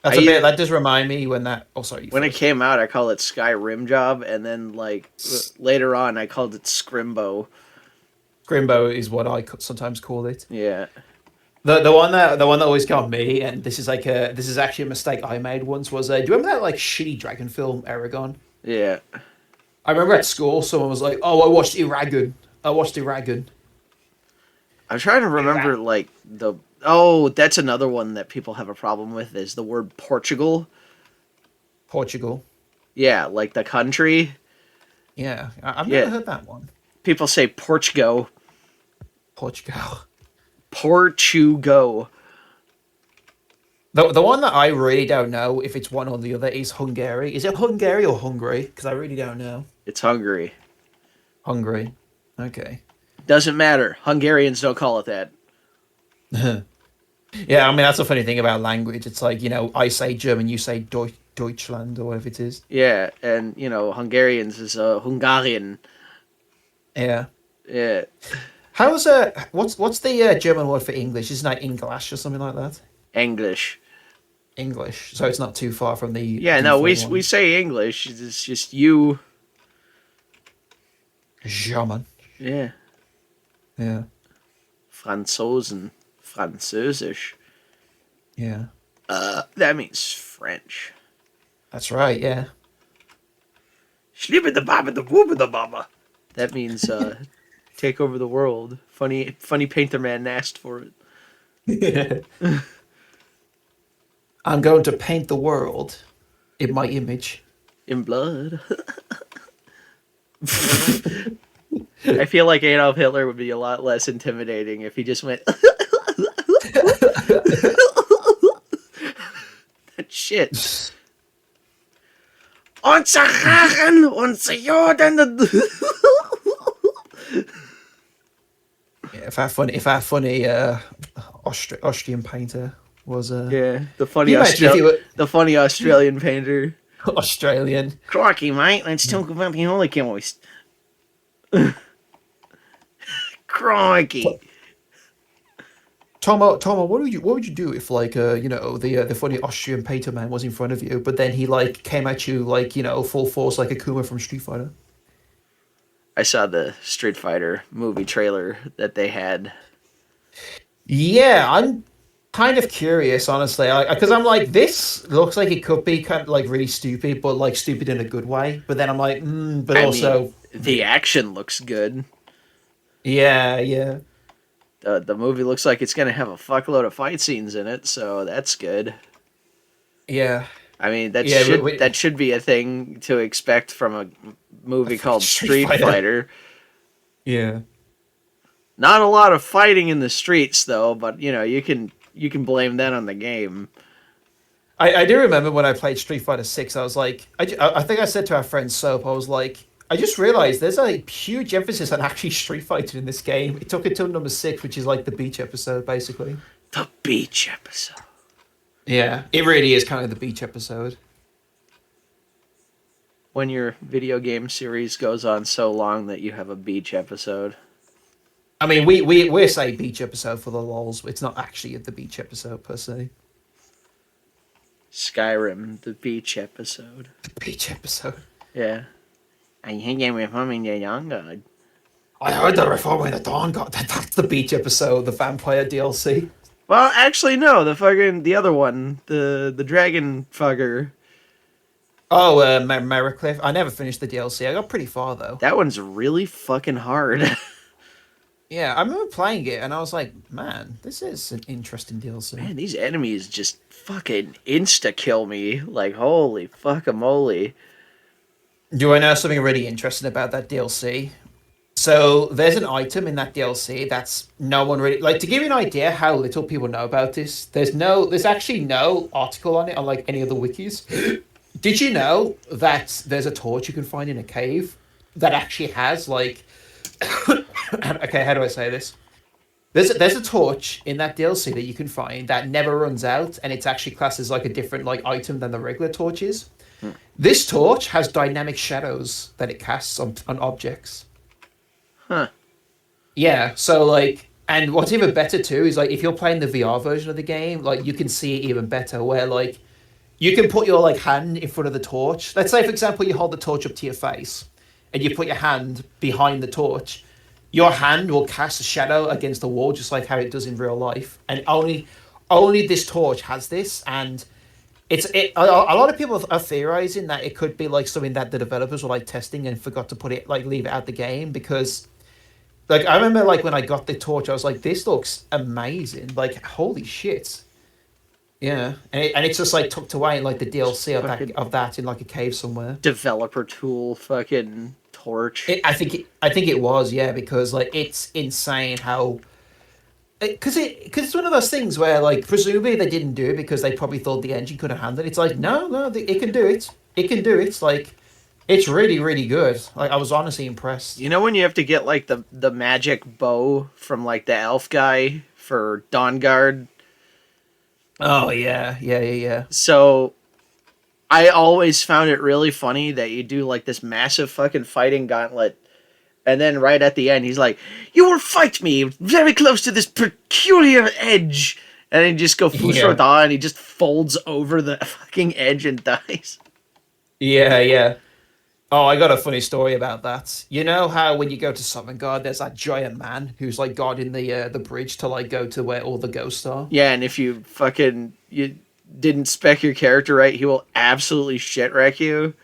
I That's a bit. either That does remind me when that. Oh, sorry, you when it first. came out, I called it Skyrim Job, and then like later on, I called it Scrimbo. Grimbo is what I sometimes call it. Yeah, The one that always got me, and this is actually a mistake I made once. Was do you remember that like shitty dragon film Aragon? yeah. I remember at school someone was like, "Oh, I watched Iragun. I watched Iragun." I'm trying to remember like the. Oh, that's another one that people have a problem with is the word Portugal. Portugal. Yeah, like the country. Yeah, I've never Yeah, heard that one. people say Portugal. Portugal. Portugo. The one that I really don't know if it's one or the other is Hungary. Is it Hungary or Hungary? Because I really don't know. It's Hungary. Hungary. Okay. Doesn't matter. Hungarians don't call it that. Yeah, I mean that's the funny thing about language. It's like I say German, you say Deutschland or whatever it is. Yeah, and Hungarians is Hungarian. Yeah. Yeah, How's what's the German word for English? Isn't that English or something like that? English. English. So it's not too far from the Yeah, no, we default we one. say English. It's just you. German. Yeah, Yeah. Franzosen, Französisch. Yeah. That means French. That's right. Yeah. Schlibba the baba the wooba the baba. That means take over the world. Funny painter man asked for it. I'm going to paint the world in my image. In blood. I feel like Adolf Hitler would be a lot less intimidating if he just went shit. Unser Haaren, unser Jorden. Yeah, if our funny Austrian painter was Yeah, can you imagine if you were The funny Australian painter. Australian? Crikey, mate, let's talk about the Holocaust. Crikey. Tomo, what would you do if like the funny Austrian painter man was in front of you, but then he like came at you like full force like Akuma from Street Fighter? I saw the Street Fighter movie trailer that they had. Yeah, I'm kind of curious, honestly, because I'm like, this looks like it could be kind of like really stupid, but like stupid in a good way. But then I'm like, but I mean, also, the action looks good. yeah, yeah, The movie looks like it's gonna have a fuckload of fight scenes in it, so that's good. yeah, I mean, yeah. that should be a thing to expect from a movie called Street Street Fighter. Fighter. Yeah. Not a lot of fighting in the streets though, but you can blame that on the game. I do remember when I played Street Fighter 6, I was like, I think I said to our friend Soap, I was like, I just realized there's a huge emphasis on actually Street Fighting in this game. It took it till number 6, which is like the beach episode, basically. The beach episode. Yeah, it really is kind of the beach episode. When your video game series goes on so long that you have a beach episode. I mean, we say beach episode for the lols. It's not actually the beach episode per se. Skyrim, the beach episode. The beach episode. Yeah. I think I'm reforming the young god. I heard the reforming the Dawn God. That's the beach episode, the vampire DLC. Well, actually, no. The other one, the dragon fucker. Oh, Merricliff. I never finished the DLC. I got pretty far though. That one's really fucking hard. Yeah, I remember playing it and I was like, man, this is an interesting DLC. Man, these enemies just fucking insta kill me. Like, holy fuckamole. Do I know something really interesting about that DLC? So there's an item in that DLC that's no one really like to give you an idea how little people know about this. There's actually no article on it on like any of the wikis. Did you know that there's a torch you can find in a cave that actually has like okay, how do I say this? There's a torch in that DLC that you can find that never runs out, and it's actually classed as like a different like item than the regular torches. This torch has dynamic shadows that it casts on objects. Huh. Yeah, so like, and what's even better too is like if you're playing the VR version of the game, like you can see it even better. Where like you can put your like hand in front of the torch. Let's say, for example, you hold the torch up to your face, and you put your hand behind the torch. Your hand will cast a shadow against the wall, just like how it does in real life. And only this torch has this, and a lot of people are theorizing that it could be like something that the developers were like testing and forgot to put it like leave it out the game because like I remember like when I got the torch I was like this looks amazing, like holy shit. Yeah, and it's just like tucked away in like the DLC of that in like a cave somewhere. Developer tool fucking torch. I think it was, yeah, because like it's insane how because it's one of those things where like presumably they didn't do it because they probably thought the engine couldn't handle it. It's like no, it can do it. It can do it. Like it's really really good. Like I was honestly impressed. You know when you have to get like the magic bow from like the elf guy for Dawnguard? Oh yeah. So I always found it really funny that you do like this massive fucking fighting gauntlet, and then right at the end he's like, "You will fight me very close to this peculiar edge," and then you just go Fusro Da, and he just folds over the fucking edge and dies. Yeah. Oh, I got a funny story about that. You know how when you go to Sovngarde, there's that giant man who's like guarding the bridge to like go to where all the ghosts are. Yeah, and if you didn't spec your character right, he will absolutely shit wreck you.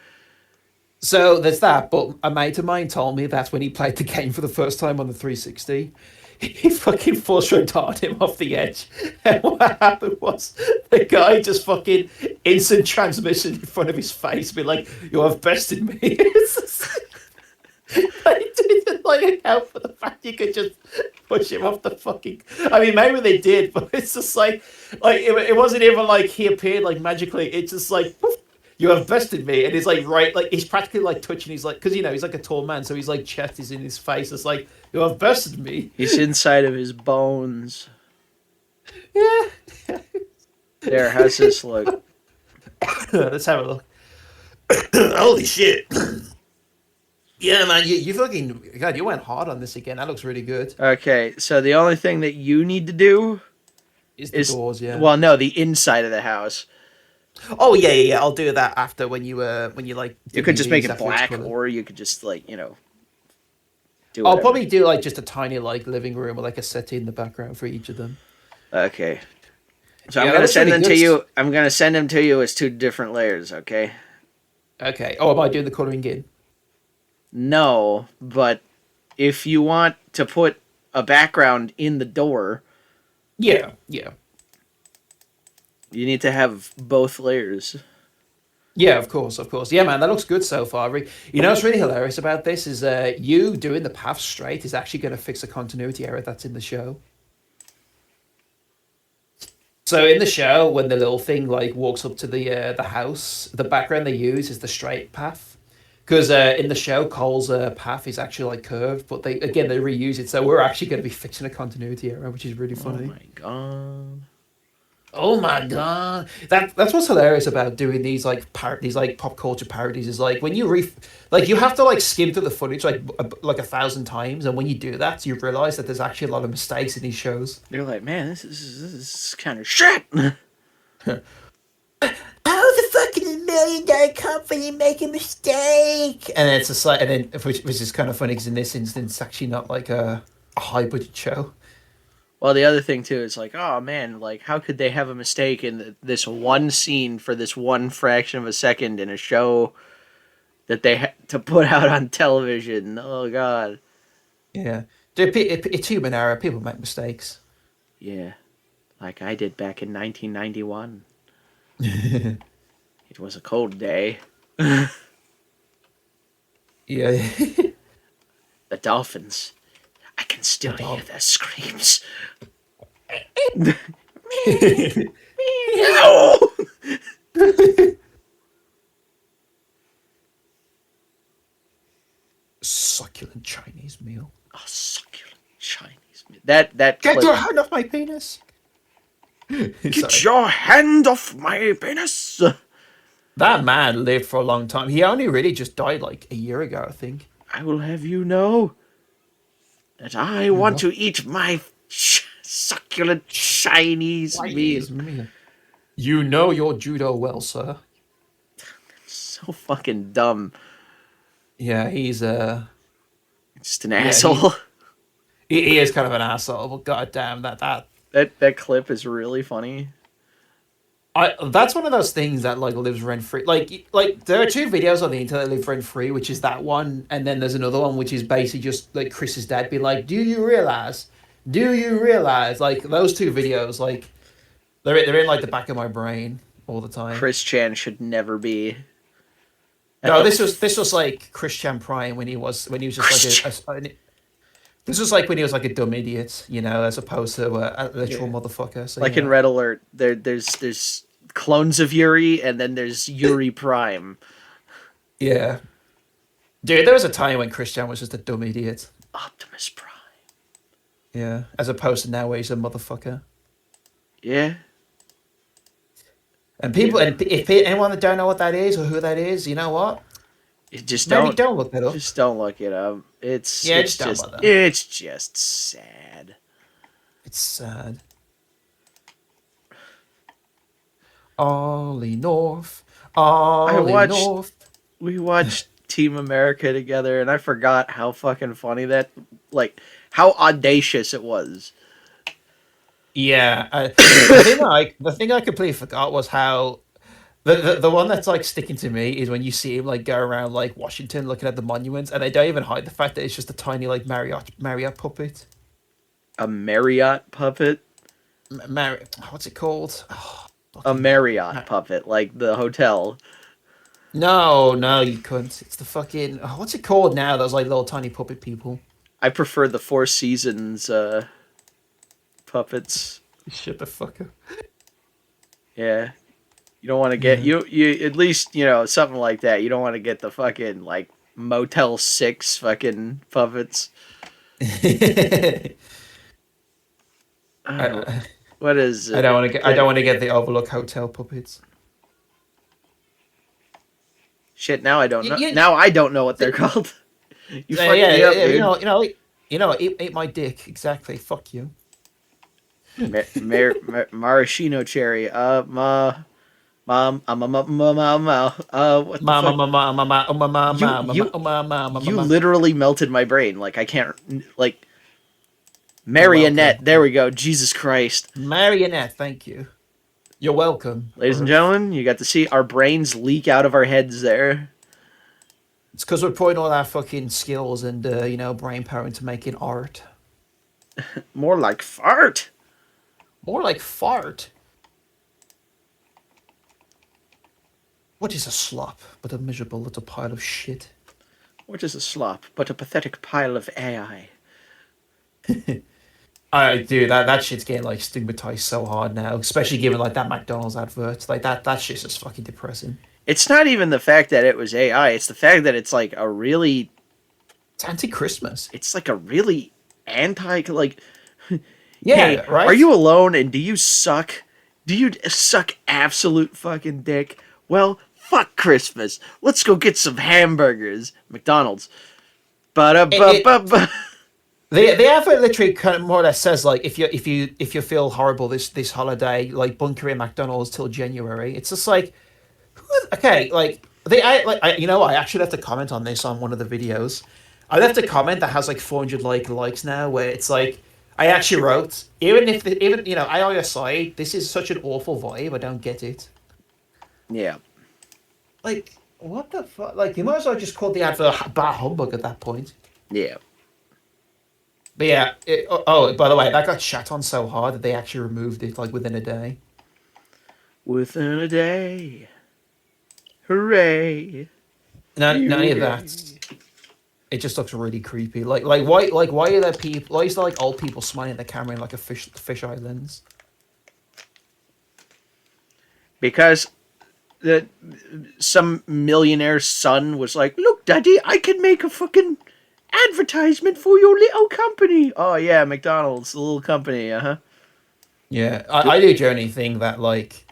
So there's that, but a mate of mine told me that when he played the game for the first time on the 360, he fucking force darted him off the edge. And what happened was the guy just fucking instant transmission in front of his face, be like, "You have bested me." I didn't like account for the fact you could just push him off the fucking. I mean, maybe they did, but it's just like it wasn't even like he appeared like magically. It's just like poof, you have bested me, and he's like right, like he's practically like touching. He's like, because he's like a tall man, so he's like chest is in his face. It's like you have bested me. He's inside of his bones. Yeah. There, how's this look? Let's have a look. Holy shit! Yeah, man, you fucking God, you went hard on this again. That looks really good. Okay, so the only thing that you need to do Is the is, doors, yeah. well, no, the inside of the house. Oh yeah. I'll do that after when you like You do could your just make V's it after it's black, coloured. or you could just like do I'll whatever. probably do like just a tiny like living room with like a settee in the background for each of them. Okay, so I'm Yeah, that gonna looks send really them to good. you. I'm gonna send them to you as two different layers. Okay. Okay. Oh, am I doing the colouring in? No, but if you want to put a background in the door, Yeah. you need to have both layers. Yeah, of course, of course. Yeah, man, that looks good so far. You know what's really hilarious about this is you doing the path straight is actually going to fix a continuity error that's in the show. So in the show, when the little thing like walks up to the house, the background they use is the straight path. Because in the show, Cole's path is actually like curved, but they reuse it. So we're actually going to be fixing a continuity error, which is really Oh funny. my god. Oh my god, that's what's hilarious about doing these like these like pop culture parodies is like when you like you have to like skim through the footage like 1,000 times, and when you do that, you realize that there's actually a lot of mistakes in these shows. They're like, man, this is kind of shit. How the fuck can $1 million company make a mistake? And it's just like, and then which is kind of funny because in this instance, it's actually not like a high budget show. Well, the other thing too is like, oh man, like how could they have a mistake in this one scene for this one fraction of a second in a show that they had to put out on television? Oh god. Yeah, it's human error. People make mistakes. Yeah, like I did back in 1991. It was a cold day. Yeah. The dolphins. I can still hear their screams. No! Succulent Chinese meal. Oh, succulent Chinese meat. That Get clip. your hand off my penis. Get your hand off my penis. That man lived for a long time. He only really just died like a year ago, I think. I will have you know that I want to eat my succulent Chinese meal. Chinese meal. You know your judo well, sir. So fucking dumb. Yeah, he's Just an yeah, asshole. he is kind of an asshole, but goddamn that That clip is really funny. that's one of those things that like lives rent free. Like there are two videos on the internet that live rent free, which is that one, and then there's another one which is basically just like Chris's dad being like, "Do you realize? Do you realize?" Like those two videos, like they're in like the back of my brain all the time. Chris Chan should never be. No, this was like Christian Prime when he was just like this was like when he was like a dumb idiot, as opposed to a literal motherfucker. So Like in Red Alert, there's clones of Yuri, and then there's Yuri Prime. yeah, dude, there was a time when Christian was just a dumb idiot. Optimus Prime. Yeah, as opposed to now where he's a motherfucker. Yeah. And people, and if anyone that don't know what that is or who that is, you know what? Just Maybe don't look that up. Just don't look it up. Yeah, It's just don't just bother. it's just sad. It's sad. Ollie North, Ollie North. We watched Team America together, and I forgot how fucking funny how audacious it was. Yeah, the thing I completely forgot was how the one that's like sticking to me is when you see him like go around like Washington looking at the monuments, and they don't even hide the fact that it's just a tiny like Marriott puppet. A Marriott puppet? What's it called? Oh, A Marriott puppet, like the hotel. no, you couldn't. It's the fucking what's it called now? Those like little tiny puppet people. I prefer the Four Seasons puppets. Shut the fuck up. Yeah. You don't want to get Yeah. you at least something like that. You don't want to get the fucking like Motel 6 fucking puppets. I, Uh, what is I it? don't want to get. I don't want to get the Overlook Hotel puppets. Shit, now I don't know. You, Now I don't know what they're called. You fucked yeah, me up, yeah, dude. eat my dick. Exactly. Fuck you. Maraschino cherry. What the Mama, fuck? mama, mama, mama, You mama, you mama, mama, you mama. literally melted my brain. Like I can't like You're marionette. welcome. There we go. Jesus Christ, Marionette. Thank you. You're welcome, ladies and Earth. gentlemen, you got to see our brains leak out of our heads there. It's because we're putting all our fucking skills and brain power into making art. More like fart. More like fart. What is a slop but a miserable little pile of shit? What is a slop but a pathetic pile of AI? I do that shit's getting like stigmatized so hard now, especially given like that McDonald's advert. Like that shit's just fucking depressing. It's not even the fact that it was AI. It's the fact that it's like a really, It's anti-Christmas. it's like a really anti like. Hey, Yeah, are right? you alone and do you suck? Do you suck absolute fucking dick? Well, fuck Christmas. Let's go get some hamburgers. McDonald's. Ba da It, ba it ba ba. the advert literally kind of more or less says like if you feel horrible this holiday, like bunker in McDonald's till January. It's just like okay, like I actually left a comment on this on one of the videos. I left a comment that has like 400 likes now, where it's like I actually wrote even AI aside, this is such an awful vibe. I don't get it. Yeah, Like what the fuck? Like you might as well just call the advert "Bah Humbug" at that point. yeah. But yeah, by the way, that got shat on so hard that they actually removed it like within a day. Within a day. Hooray. None of that. Hooray. It just looks really creepy. Why are there people? Why is there like old people smiling at the camera in like a fish eye lens? Because the some millionaire's son was like, "Look, Daddy, I can make a fucking advertisement for your little company." Oh yeah, McDonald's, the little company. Uh huh. Yeah, I do genuinely think that like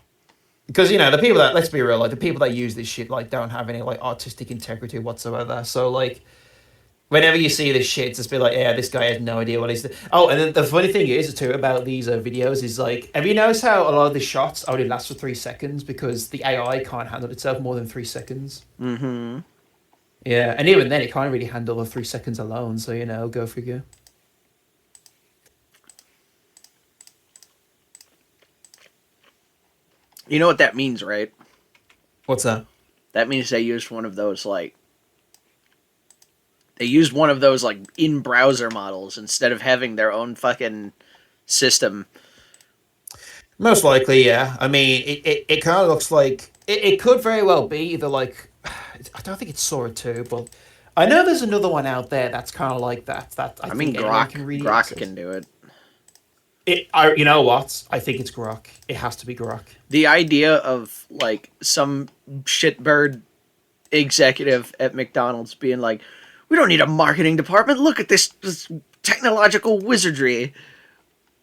because the people that let's be real, like the people that use this shit like don't have any like artistic integrity whatsoever. So like whenever you see this shit, just be like, yeah, this guy has no idea what he's doing. Oh, and then the funny thing is too about these videos is like, have you noticed how a lot of the shots only last for 3 seconds because the AI can't handle itself more than 3 seconds? Mm-hmm. Yeah, and even then, it can't really handle the 3 seconds alone. So go figure. You know what that means, right? What's that? That means they used one of those like in browser models instead of having their own fucking system. Most likely, yeah. I mean, it kind of looks like it could very well be either like I don't think it's Sora 2, but I know there's another one out there that's kind of like that. That I I mean, think anyone can really Grok access. can do it. You know what? I think it's Grok. It has to be Grok. The idea of like some shitbird executive at McDonald's being like, "We don't need a marketing department. Look at this technological wizardry."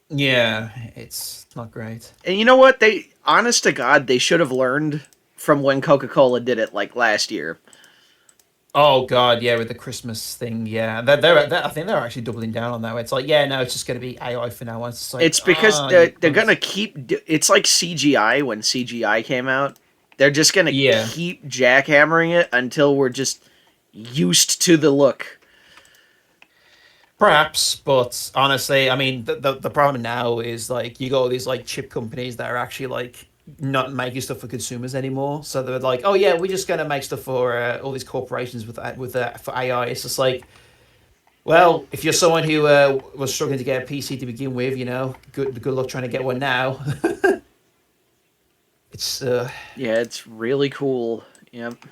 Yeah, it's not great. And you know what? They, honest to God, they should have learned from when Coca-Cola did it like last year. Oh God, yeah, with the Christmas thing, yeah, I think they're actually doubling down on that. It's like, yeah, no, it's just going to be AI for now. It's like, It's because you they're gonna cunts. keep. It's like CGI when CGI came out. They're just gonna Yeah, keep jackhammering it until we're just used to the look. perhaps, but honestly, I mean, the problem now is like you got all these like chip companies that are actually like not making stuff for consumers anymore. So they're like, oh yeah, we're just going to make stuff for all these corporations for AI. It's just like, well, if you're someone who was struggling to get a PC to begin with, good luck trying to get one now. It's Yeah, it's really cool. Yep.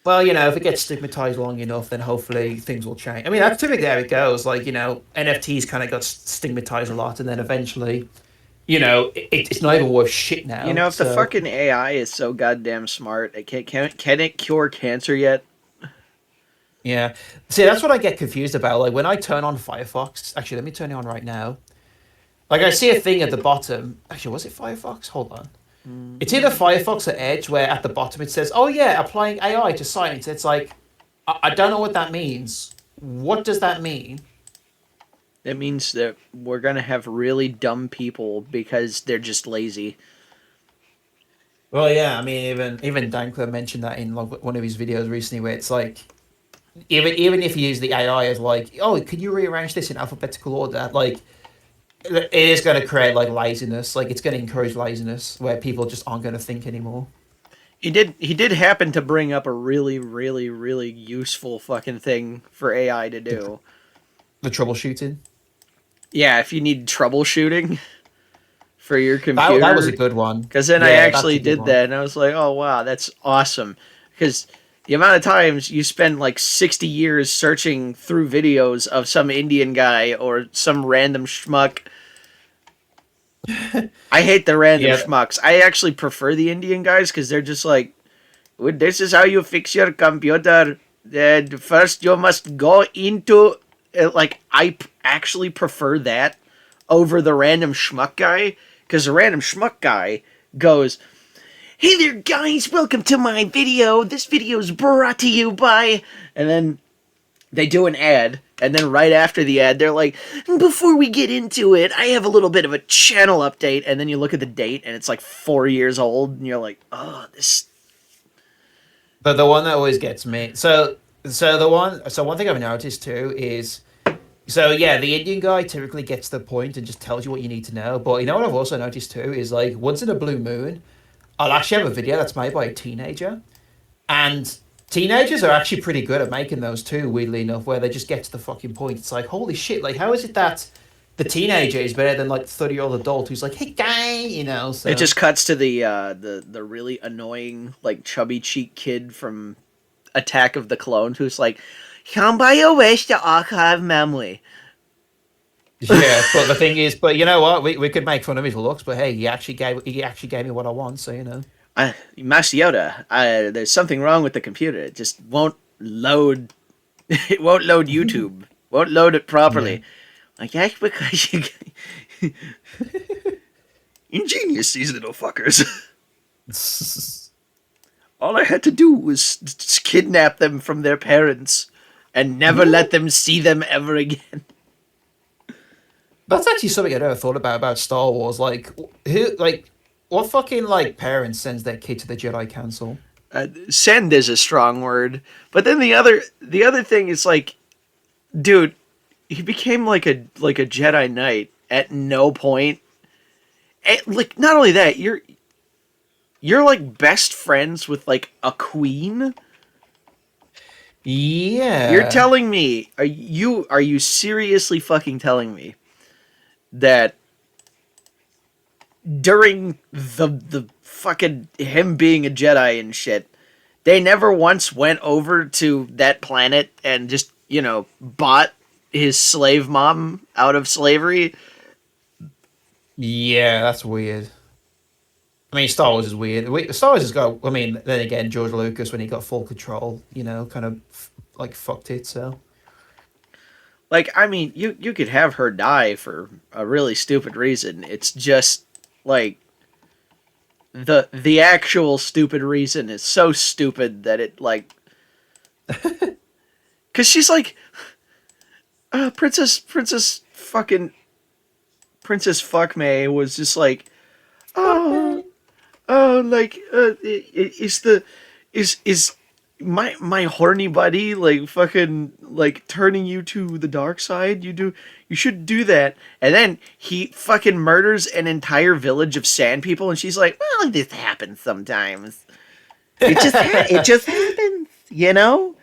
well, if it gets stigmatized long enough, then hopefully things will change. I mean, that's typically how it goes. Like, NFTs kind of got stigmatized a lot, and then eventually, it's not even worth shit You now. know, if the So fucking AI is so goddamn smart, can it cure cancer yet? yeah, see, that's what I get confused about. Like when I turn on Firefox, actually, let me turn it on right now. Like I see a thing at the bottom. Actually, was it Firefox? Hold on. It's either Firefox or Edge, where at the bottom it says, "Oh yeah, applying AI to science." It's like I don't know what that means. What does that mean? It means that we're gonna have really dumb people because they're just lazy. Well, yeah, I mean, even Dankler mentioned that in like one of his videos recently, where it's like even if you use the AI as like, oh, can you rearrange this in alphabetical order? Like, it is going to create like laziness. Like, it's going to encourage laziness where people just aren't going to think anymore. He did happen to bring up a really, really, really useful fucking thing for AI to The, do. the troubleshooting. Yeah, if you need troubleshooting for your That was a computer, good one. because then I Yeah, that's actually a good did one. that and I was like, oh wow, that's awesome. Because the amount of times you spend like 60 years searching through videos of some Indian guy or some random schmuck. I hate the random Yeah, schmucks. I actually prefer the Indian guys because they're just like, "Well, this is how you fix your computer. First, you must go into like actually prefer that over the random schmuck guy because the random schmuck guy goes, "Hey there, guys! Welcome to my video. This video is brought to you by," and then they do an ad, and then right after the ad, they're like, "Before we get into it, I have a little bit of a channel update," and then you look at the date, and it's like 4 years old, and you're like, "Oh, this." but the one that always gets me. So one thing I've noticed too is so yeah, the Indian guy typically gets the point and just tells you what you need to know. But you know what I've also noticed too is like once in a blue moon, I'll actually have a video that's made by a teenager. And teenagers are actually pretty good at making those too, weirdly enough, where they just get to the fucking point. It's like, holy shit, like how is it that the teenager is better than like 30-year-old adult who's like, hey guy, It so just cuts to the really annoying like chubby cheek kid from Attack of the Clones who's like, "Come by your wish to archive memory." yeah, but the thing is, but you know what? We could make fun of his looks, but hey, he actually gave me what I want, so you know. Master Yoda, there's something wrong with the computer. It just won't load. It won't load YouTube. Won't load it Yeah. properly. Like, yeah, because you ingenious these little fuckers. All I had to do was just kidnap them from their parents and never let them see them ever again. That's actually something I never thought about Star Wars. Like, what fucking like parents sends their kid to the Jedi Council? Send is a strong word, but then the other thing is like, dude, he became like a Jedi Knight at no point. Like, not only that, you're like best friends with like a queen. You're Yeah, telling me, are you seriously fucking telling me that during the fucking him being a Jedi and shit, they never once went over to that planet and just, bought his slave mom out of slavery? yeah, that's weird. I mean, Star Wars is weird. Star Wars has got. I mean, then again, George Lucas, when he got full control, kind of like fucked it. So Like, I mean, you could have her die for a really stupid reason. It's just like the actual stupid reason is so stupid that it like, cuz she's like, Princess Fuck May was just like, fuck "Oh, me. like, is the is my horny buddy like fucking like turning you to the dark side? You should do that." And then he fucking murders an entire village of sand people, and she's like, "Well, this happens sometimes. It just happens, you know.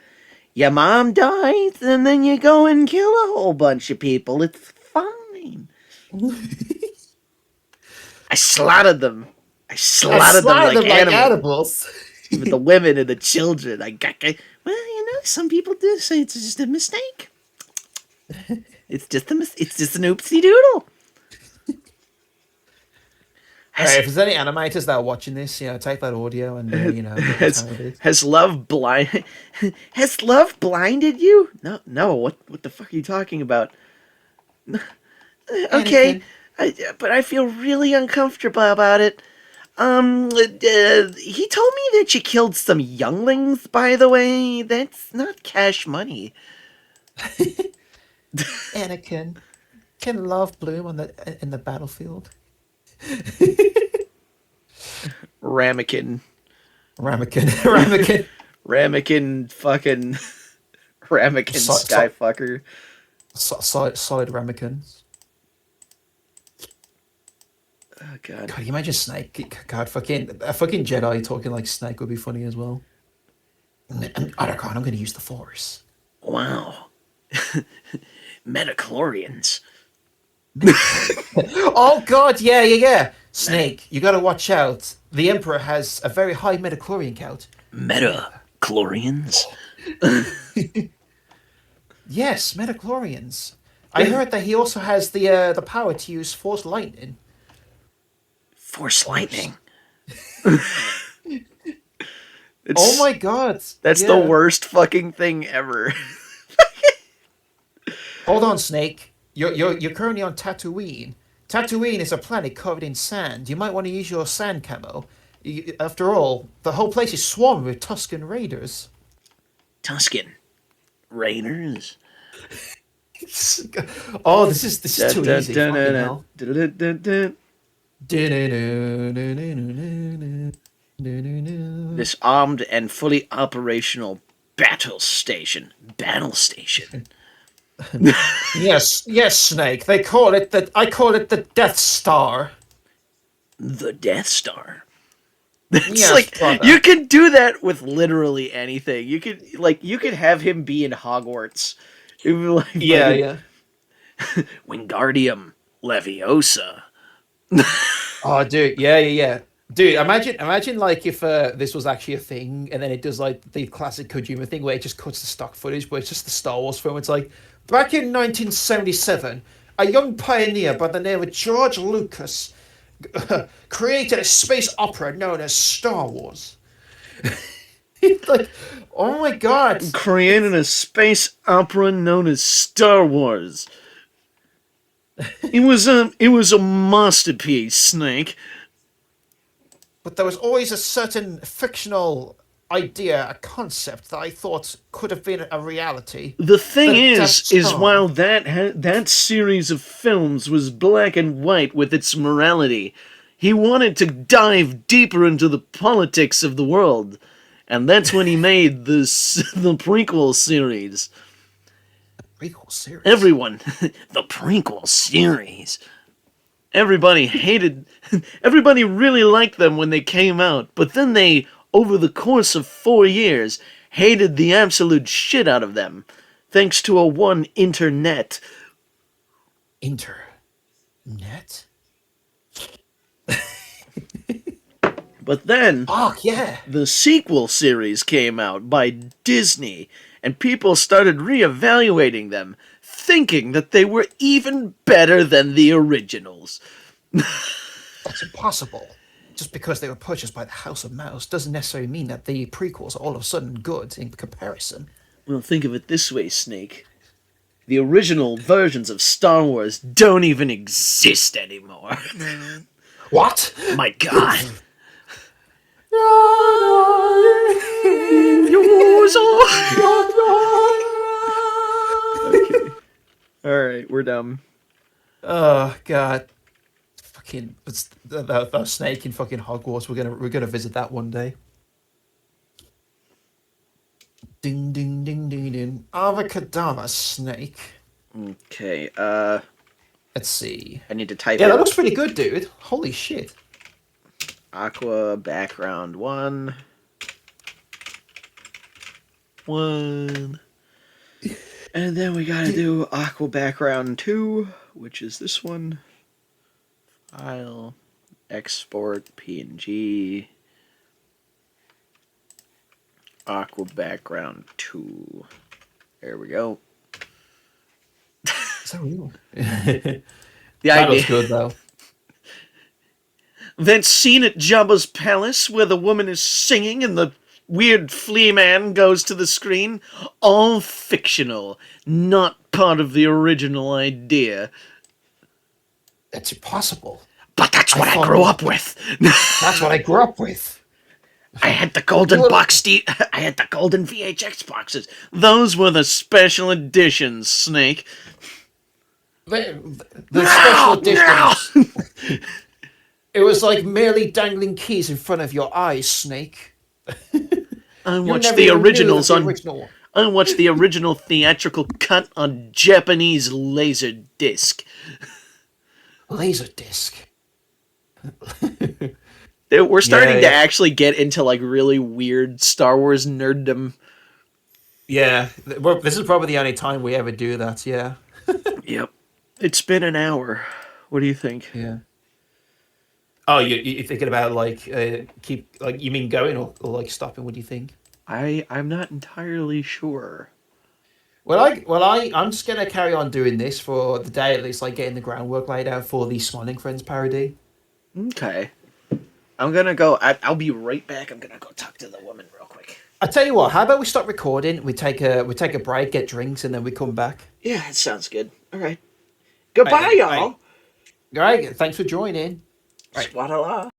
Your mom dies, and then you go and kill a whole bunch of people. It's fine." I slaughtered them. I I slaughtered them slaughtered like them like animals. animals. With the women and the children. Well, some people do say it's just a mistake. It's just an oopsie doodle. Has If there's any animators that are watching this, take that audio and make it has sound a bit. has love blind has love blinded you? No, no. What the fuck are you talking about? Okay, Anakin. but I feel really uncomfortable about it. He told me that you killed some younglings. By the way, that's not cash money. Anakin. Can love bloom on the in the battlefield? Ramekin, Ramekin. Ramekin. Ramekin, fucking Ramekin, So, so, Skyfucker. solid ramekins. Oh god. God, you imagine Snake? God, fucking a fucking Jedi talking like Snake would be funny as well. Otacon, I'm going to use the Force. Wow. Metachlorians. Oh God, yeah. Meta Snake, you got to watch out. The Emperor has a very high metachlorian count. Metachlorians. Yes, metachlorians. I heard that he also has the power to use Force lightning. Force Force. lightning. Oh It's my God, that's the yeah. worst fucking thing ever. Hold on, Snake. You're currently on Tatooine. Tatooine is a planet covered in sand. You might want to use your sand camo. After all, the whole place is swarming with Tusken Raiders. Tuscan Raiders. Oh, this is Dun, too dun, easy. dun, Fucking dun, hell. dun, dun, dun, dun. This armed and fully operational battle station. Battle station. Yes, Snake. They call it the. I call it the Death Star. The Death Star. It's Yes, like brother. you could do that with literally anything. You could have him be in Hogwarts. It would be like Yeah, fucking yeah. Wingardium Leviosa. Oh, dude. Yeah. Dude, imagine like if this was actually a thing, and then it does like the classic Kojima thing where it just cuts the stock footage, but it's just the Star Wars film. It's like back in 1977, a young pioneer by the name of George Lucas created a space opera known as Star Wars. Like, oh my God, Created it's a space opera known as Star Wars. It was a masterpiece, Snake. but there was always a certain fictional idea, a concept that I thought could have been a reality. The thing The Death is while Star. that series of films was black and white with its morality, he wanted to dive deeper into the politics of the world, and that's when he made this the prequel series. Prequel series. Everyone, the prequel series. Everybody hated, everybody really liked them when they came out, but then they, over the course of 4 years, hated the absolute shit out of them, thanks to a one internet. Internet? But then, Fuck yeah. the sequel series came out by Disney, and people started reevaluating them, thinking that they were even better than the originals. That's impossible. Just because they were purchased by the House of Mouse doesn't necessarily mean that the prequels are all of a sudden good in comparison. Well, think of it this way, Snake. The original versions of Star Wars don't even exist anymore. What? My god. Okay. Alright, we're done. Oh God. Fucking it's the snake in fucking Hogwarts. We're gonna visit that one day. Ding ding ding ding ding. Avacadabra snake. Okay, Let's see. I need to type Yeah, that in looks pretty good, dude. Holy shit. Aqua background 1. 1. And then we gotta do Aqua background 2, which is this one. File, export, PNG, Aqua background 2. There we go. Is that real? The That idea looks good though. That scene at Jabba's palace where the woman is singing and the weird flea man goes to the screen, all fictional, not part of the original idea. That's impossible. But that's I what I thought grew it was. up with. That's what I grew up with. I had the You golden were I had the golden VHX boxes. Those were the special editions, Snake. the special No, no. editions. It was like merely dangling keys in front of your eyes, Snake. I You watched never the even knew that originals the on. original one. I watched the original theatrical cut on Japanese laser disc. Laser disc. We're Yeah, starting to yeah, actually get into like really weird Star Wars nerddom. yeah. Well, this is probably the only time we ever do that. Yeah, Yep. It's been an hour. What do you think? yeah. Oh, you're thinking about like keep like you mean going or like stopping? What do you think? I'm not entirely sure. I'm just gonna carry on doing this for the day at least, like getting the groundwork laid out for the Smiling Friends parody. Okay. I'm gonna go. I'll be right back. I'm gonna go talk to the woman real quick. I tell you what, how about we stop recording? We take a break, get drinks, and then we come back. Yeah, it sounds good. All right. Right Goodbye, then. y'all. Right. Thanks for joining. Right. Swaddle